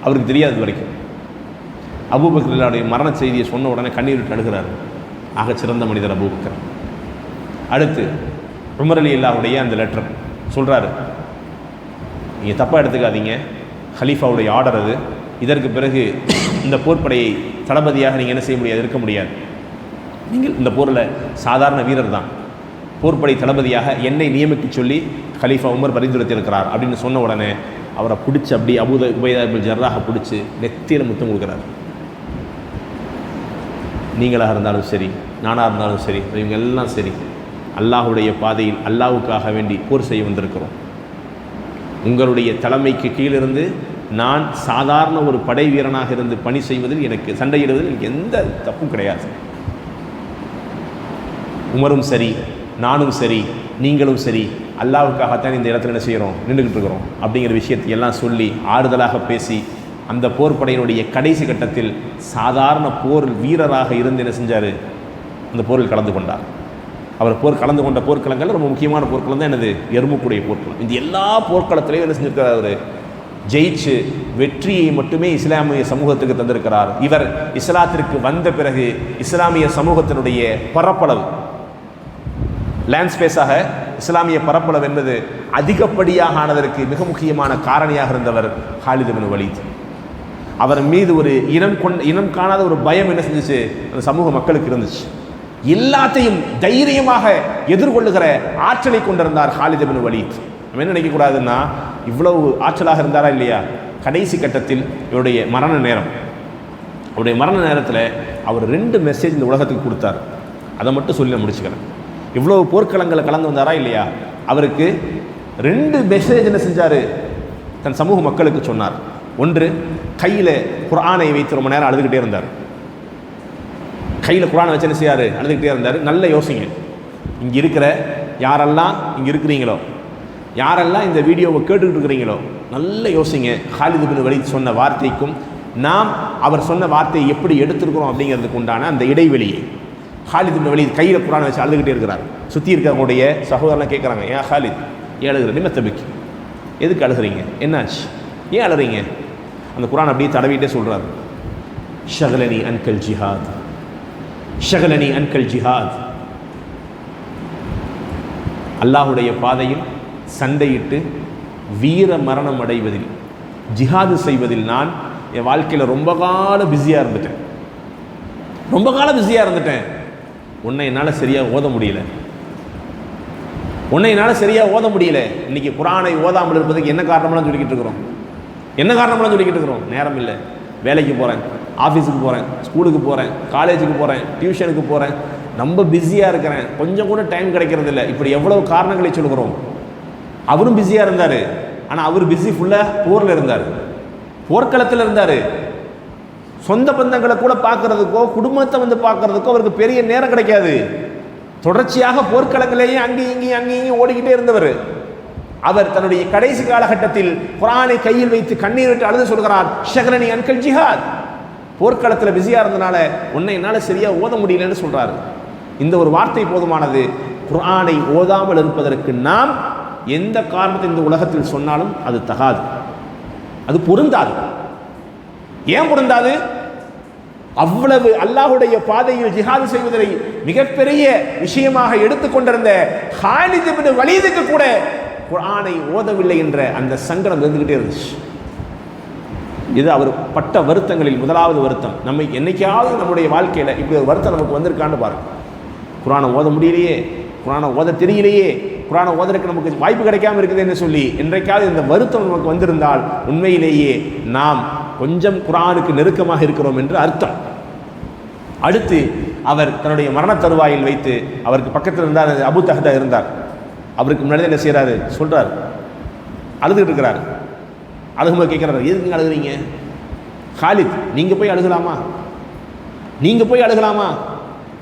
அவருக்கு தெரியாது வரைக்கும். அபூபக்கருடைய மரண செய்தியை சொன்ன உடனே கண்ணீர் விட்டு அழுகிறார். ஆக சிறந்த மனிதர் அபூபக்கர். அடுத்து உமர் ரலியல்லாஹுடைய அந்த லெட்டர் சொல்கிறாரு, நீங்கள் தப்பாக எடுத்துக்காதீங்க, ஹலீஃபாவுடைய ஆர்டர் அது. இதற்கு பிறகு இந்த போர்ப்படையை தளபதியாக நீங்கள் என்ன செய்ய முடியாது, இருக்க முடியாது. நீங்கள் இந்த போரில் சாதாரண வீரர் தான், போர்ப்படை தளபதியாக என்னை நியமிக்க சொல்லி கலீஃபா உமர் பரிந்துரைத்திருக்கிறார் அப்படின்னு சொன்ன உடனே அவரை பிடிச்சி அப்படி அபூ உபைதா இப்னு ஜர்ராஹை பிடிச்சி நெத்தியில் முத்தம் கொடுக்குறாரு. நீங்களாக இருந்தாலும் சரி, நானாக இருந்தாலும் சரி, இவங்க எல்லாம் சரி, அல்லாஹுடைய பாதையில் அல்லாஹுக்காக வேண்டி போர் செய்ய வந்திருக்கிறோம். உங்களுடைய தலைமைக்கு கீழிருந்து நான் சாதாரண ஒரு படை வீரனாக இருந்து பணி செய்வதில் எனக்கு சண்டையிடுவதில் எனக்கு எந்த தப்பும் கிடையாது. உமரும் சரி, நானும் சரி, நீங்களும் சரி, அல்லாஹ்வுக்காகத்தான் இந்த இடத்துல என்ன செய்கிறோம், நின்றுக்கிட்டு இருக்கிறோம் அப்படிங்கிற விஷயத்தை எல்லாம் சொல்லி ஆறுதலாக பேசி அந்த போர் படையினுடைய கடைசி கட்டத்தில் சாதாரண போர் வீரராக இருந்து என்ன செஞ்சார், அந்த போரில் கலந்து கொண்டார். அவர் கலந்து கொண்ட போர்க்களங்கள் ரொம்ப முக்கியமான போர்க்களம் தான் என்னது, எர்முக்குடைய போர்க்களம். இந்த எல்லா போர்க்களத்திலையும் என்ன செஞ்சிருக்கிறார், அவர் ஜெயிச்சு வெற்றியை மட்டுமே இஸ்லாமிய சமூகத்துக்கு தந்திருக்கிறார். இவர் இஸ்லாத்திற்கு வந்த பிறகு இஸ்லாமிய சமூகத்தினுடைய பரப்பளவு லேண்ட்ஸ்பேஸாக இஸ்லாமிய பரப்பளவு என்பது அதிகப்படியாக ஆனதற்கு மிக முக்கியமான காரணியாக இருந்தவர் ஹாலித் இப்னு வலீத். அவர் மீது ஒரு இனம் காணாத ஒரு பயம் என்ன செஞ்சிச்சு, அந்த சமூக மக்களுக்கு இருந்துச்சு. எல்லாத்தையும் தைரியமாக எதிர்கொள்ளுகிற ஆற்றலை கொண்டிருந்தார் ஹாலித் இப்னு வலீத். நம்ம என்ன நினைக்கக்கூடாதுன்னா, இவ்வளவு ஆற்றலாக இருந்தாரா இல்லையா, கடைசி கட்டத்தில் இவருடைய மரண நேரத்தில் அவர் 2 மெசேஜ் இந்த உலகத்துக்கு கொடுத்தார். அதை மட்டும் சொல்லி நான் முடிச்சுக்கிறேன். இவ்வளவு போர்க்களங்களை கலந்து வந்தாரா இல்லையா, அவருக்கு 2 மெசேஜ் என்ன செஞ்சார், தன் சமூக மக்களுக்கு சொன்னார். ஒன்று, கையில் குர்ஆனை வைத்து ரொம்ப நேரம் அழுதுகிட்டே இருந்தார். கையில் குர்ஆனை வச்சு என்ன செய்யார், அழுதுகிட்டே இருந்தார். நல்ல யோசிங்க, இங்கே இருக்கிற யாரெல்லாம் இங்கே இருக்கிறீங்களோ, யாரெல்லாம் இந்த வீடியோவை கேட்டுக்கிட்டு இருக்கிறீங்களோ, நல்ல யோசிங்க. ஹாலித் இப்னு வலீத் சொன்ன வார்த்தைக்கும் நாம் அவர் சொன்ன வார்த்தையை எப்படி எடுத்திருக்கிறோம் அப்படிங்கிறதுக்கு உண்டான அந்த இடைவெளியை. ஹாலித் இப்னு வலீத் கையில் குர்ஆனை வச்சு அழுதுகிட்டே இருக்கிறார். சுற்றி இருக்கிறவங்களுடைய சகோதரர்லாம் கேட்குறாங்க, ஏன் ஹாலித் ஏன் அழுகிற, நிமத்தபிக்கு எதுக்கு அழுகிறீங்க, என்னாச்சு, ஏன் அழுகிறீங்க? அந்த குர்ஆன் அப்படியே தடவிட்டே சொல்கிறார், ஷகலனி அன்கல் ஜிஹாத், ஷகலனி அன்கல் ஜிஹாத். அல்லாஹுடைய பாதையில் சண்டையிட்டு வீர மரணம் அடைவதில், ஜிஹாது செய்வதில் நான் என் வாழ்க்கையில் ரொம்ப காலம் பிஸியாக இருந்துட்டேன். உன்னை என்னால் சரியாக ஓத முடியல. இன்னைக்கு குர்ஆனை ஓதாமல் இருப்பதுக்கு என்ன காரணமெல்லாம் சொல்லிக்கிட்டு இருக்கிறோம்? நேரம் இல்லை, வேலைக்கு போகிறேன், ஆஃபீஸுக்கு போகிறேன், ஸ்கூலுக்கு போகிறேன், காலேஜுக்கு போகிறேன், டியூஷனுக்கு போகிறேன், ரொம்ப பிஸியாக இருக்கிறேன், கொஞ்சம் கூட டைம் கிடைக்கிறது இல்லை. இப்படி எவ்வளவு காரணங்களை சொல்கிறோம். அவரும் பிஸியாக இருந்தார், ஆனால் அவர் பிஸி ஃபுல்லாக போரில் இருந்தார், போர்க்களத்தில் இருந்தார். சொந்த பந்தங்களை கூட பார்க்கறதுக்கோ குடும்பத்தை வந்து பார்க்கறதுக்கோ அவருக்கு பெரிய நேரம் கிடைக்காது. தொடர்ச்சியாக போர்க்களங்களையே அங்கேயும் ஓடிக்கிட்டே இருந்தவர். அவர் தன்னுடைய கடைசி காலகட்டத்தில் குர்ஆனை கையில் வைத்து கண்ணீர் விட்டு அழுது சொல்கிறார், ஷகலனி அன்கல் ஜிஹாத். போர்க்களத்தில் பிஸியாக இருந்தனால உன்னை என்னால் சரியாக ஓத முடியலன்னு சொல்றாரு. இந்த ஒரு வார்த்தை போதுமானது. குர்ஆனை ஓதாமல் இருப்பதற்கு நாம் எந்த காரணத்தை இந்த உலகத்தில் சொன்னாலும் அது தகாது, அது பொருந்தாது. ஏன் பொருந்தாது? அவ்வளவு அல்லாஹ்வுடைய பாதையில் ஜிஹாது செய்வதை மிகப்பெரிய விஷயமாக எடுத்துக்கொண்டிருந்த காலித் இப்னு வலீதுக்கு கூட குர்ஆனை ஓதவில்லை என்ற அந்த சங்கடம் இருந்துகிட்டே இருந்துச்சு. இது அவர் பட்ட வருத்தங்களில் முதலாவது வருத்தம். நம்ம என்னைக்காவது நம்முடைய வாழ்க்கையில் இப்படி ஒரு வருத்தம் நமக்கு வந்திருக்கான்னு பாருங்க. குர்ஆனை ஓத முடியலையே, குர்ஆனை ஓத தெரியலையே, குர்ஆனை ஓதற்கு நமக்கு வாய்ப்பு கிடைக்காம இருக்குதுன்னு சொல்லி என்றைக்காவது இந்த வருத்தம் நமக்கு வந்திருந்தால் உண்மையிலேயே நாம் கொஞ்சம் குர்ஆனுக்கு நெருக்கமாக இருக்கிறோம் என்று அர்த்தம். அடுத்து அவர் தன்னுடைய மரண தருவாயில் வைத்து அவருக்கு பக்கத்தில் இருந்தார் அபூ தஹ்தா இருந்தார். அவருக்கு முன்னாடி என்ன செய்கிறாரு சொல்கிறார், அழுதுகிட்டு இருக்கிறார். அழுகும்போது கேட்குறாரு, எதுக்கு நீங்கள் அழுகுறீங்க? காலித், நீங்கள் போய் அழுகலாமா? நீங்கள் போய் அழுகலாமா?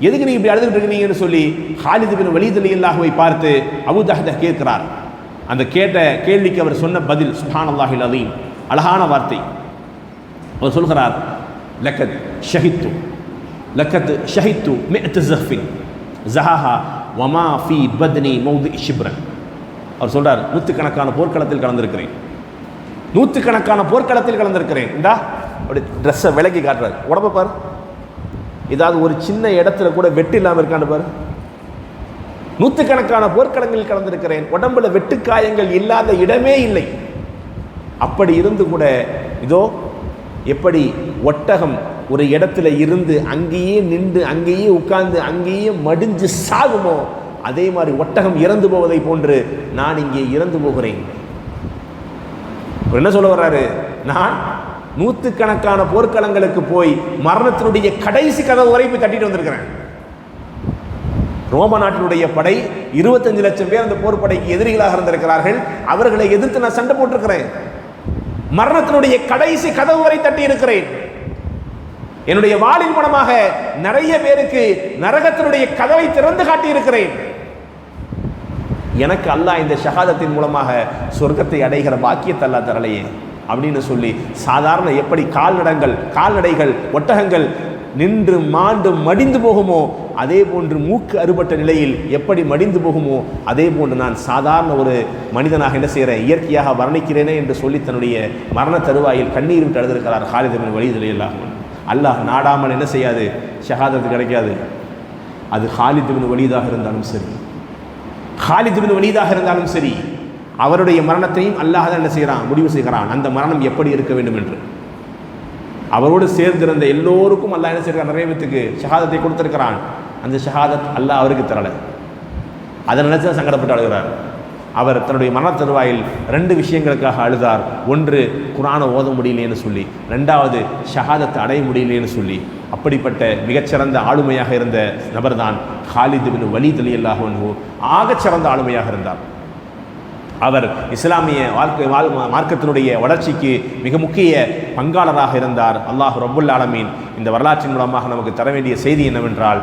எதுக்கு நீங்கள் இப்படி அழுதுகிட்டு இருக்கிறீங்கன்னு சொல்லி காலித் இப்னு வலீத் ரலியல்லாஹுவை பார்த்து அபூ தஹ்தா கேட்கிறார். அந்த கேட்ட கேள்விக்கு அவர் சொன்ன பதில் சுப்ஹானல்லாஹில் அலீம், அழகான வார்த்தை. அவர் சொல்கிறார், லக்கத் ஷஹித்து மிஅத் ஸஹ்ஃபின் ஸஹாஹா வமா ஃபீ பத்னி மௌதி ஷிப்ரன். அவர் சொல்றார், நூற்றுக்கணக்கான போர்க்களத்தில் கலந்திருக்கிறேன், நூற்றுக்கணக்கான போர்க்களத்தில் கலந்திருக்கிறேன். இந்தா அப்படி ட்ரெஸ்ஸை விலக்கி காட்டுறாரு. உடம்பை பாரு, ஏதாவது ஒரு சின்ன இடத்துல கூட வெட்டு இல்லாமல் இருக்கான்னு பாரு. நூற்றுக்கணக்கான போர்க்களங்களில் கலந்திருக்கிறேன், உடம்புல வெட்டுக்காயங்கள் இல்லாத இடமே இல்லை. அப்படி இருந்து கூட இதோ எப்படி ஒட்டகம் ஒரு இடத்துல இருந்து அங்கேயே நின்று அங்கேயே உட்கார்ந்து அங்கேயே மடிஞ்சு சாகுமோ அதே மாதிரி ஒட்டகம் இறந்து போவதை போன்று நான் இங்கே இறந்து போகிறேன். என்ன சொல்ல வர்றாரு? நான் நூற்றுக்கணக்கான போர்க்களங்களுக்கு போய் மரணத்தினுடைய கடைசி கதவு வரை போய் தட்டிட்டு வந்திருக்கிறேன். ரோம நாட்டினுடைய படை 25 லட்சம் பேர் அந்த போர் படைக்கு எதிரிகளாக இருந்திருக்கிறார்கள். அவர்களை எதிர்த்து நான் சண்டை போட்டிருக்கிறேன். மரணத்தினுடைய கடைசி கதவு வரை தட்டி இருக்கிறேன். என்னுடைய வாளின் மூலமாக நிறைய பேருக்கு நரகத்தினுடைய கதவை திறந்து காட்டி இருக்கிறேன். எனக்கு அல்லாஹ் இந்த ஷஹாதத்தின் மூலமாக சொர்க்கத்தை அடைகிற பாக்கியத்தை அல்லாஹ் தரலையே அப்படின்னு சொல்லி சாதாரண எப்படி கால்நடைகள் ஒட்டகங்கள் நின்று மாண்டு மடிந்து போகுமோ அதே போன்று மூக்கு அறுபட்ட நிலையில் எப்படி மடிந்து போகுமோ அதே போன்று நான் சாதாரண ஒரு மனிதனாக என்ன செய்கிறேன், இயற்கையாக வர்ணிக்கிறேனே என்று சொல்லி தன்னுடைய மரண தருவாயில் கண்ணீர் விட்டு அழுதிருக்கிறார் காலித் இப்னு வலீத் ரலியல்லாஹு அன்ஹு. அல்லாஹ் நாடாமல் என்ன செய்யாது, ஷஹாதத்து கிடைக்காது. அது காலித் இப்னு வலீதாக இருந்தாலும் சரி, காலித் இப்னு வலீதாக இருந்தாலும் சரி, அவருடைய மரணத்தையும் அல்லாஹ் தான் என்ன செய்கிறான், முடிவு செய்கிறான். அந்த மரணம் எப்படி இருக்க வேண்டும் என்று அவரோடு சேர்ந்திருந்த எல்லோருக்கும் அல்லாஹ் என்ன செய்கிறான், நிறைய பேத்துக்கு ஷஹாதத்தை கொடுத்திருக்கிறான். அந்த ஷஹாதத் அல்லாஹ் அவருக்கு தரலை. அதை நினைச்சு சங்கடப்பட்டு அழுகிறார். அவர் தன்னுடைய மரண தருவாயில் 2 விஷயங்களுக்காக அழுதார். ஒன்று, குர்ஆனை ஓத முடியலேன்னு சொல்லி, 2வது ஷஹாதத்தை அடைய முடியலேன்னு சொல்லி. அப்படிப்பட்ட மிகச்சிறந்த ஆளுமையாக இருந்த நபர்தான் காலித் இப்னு வலீத் ரலியல்லாஹு அன்ஹு. ஆகச்சிறந்த ஆளுமையாக இருந்தார். அவர் இஸ்லாமிய மார்க்கத்தினுடைய வளர்ச்சிக்கு மிக முக்கிய பங்காளராக இருந்தார். அல்லாஹ் ரப்புல் ஆலமீன் இந்த வரலாற்றின் மூலமாக நமக்கு தர வேண்டிய செய்தி என்னவென்றால்,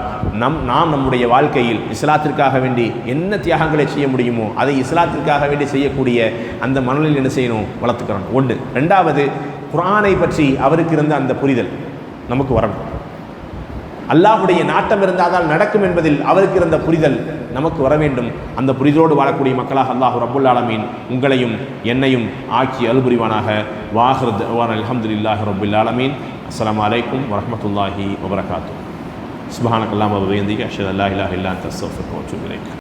நாம் நம்முடைய வாழ்க்கையில் இஸ்லாத்திற்காக வேண்டி என்ன தியாகங்களை செய்ய முடியுமோ அதை இஸ்லாத்திற்காக வேண்டி செய்யக்கூடிய அந்த மனநிலையில் என்ன செய்யணும், வளர்த்துக்கிறோம். 1. 2வது, குர்ஆனை பற்றி அவருக்கு இருந்த அந்த புரிதல் நமக்கு வரணும். அல்லாஹ்வுடைய நாட்டம் இருந்தால் நடக்கும் என்பதில் அவருக்கு இருந்த புரிதல் நமக்கு வர வேண்டும். அந்த புரிதலோடு வாழக்கூடிய மக்களாக அல்லாஹ் ரப்புல் ஆலமீன் உங்களையும் என்னையும் ஆக்கி அல்புரிவானாக. வாஹிர் தஅவானா அல்ஹம்துலில்லாஹி ரப்பில் ஆலமீன். அஸ்ஸலாமு அலைக்கும் வரஹ்மத்துல்லாஹி வபரகாத்துஹு. சுப்ஹானக்கல்லாஹு வ பிஹம்திக அஷ்ஹது அல்லா இலாஹா இல்லா அன்த அஸ்தக்ஃபிருக வ அத்தூபு இலைக்.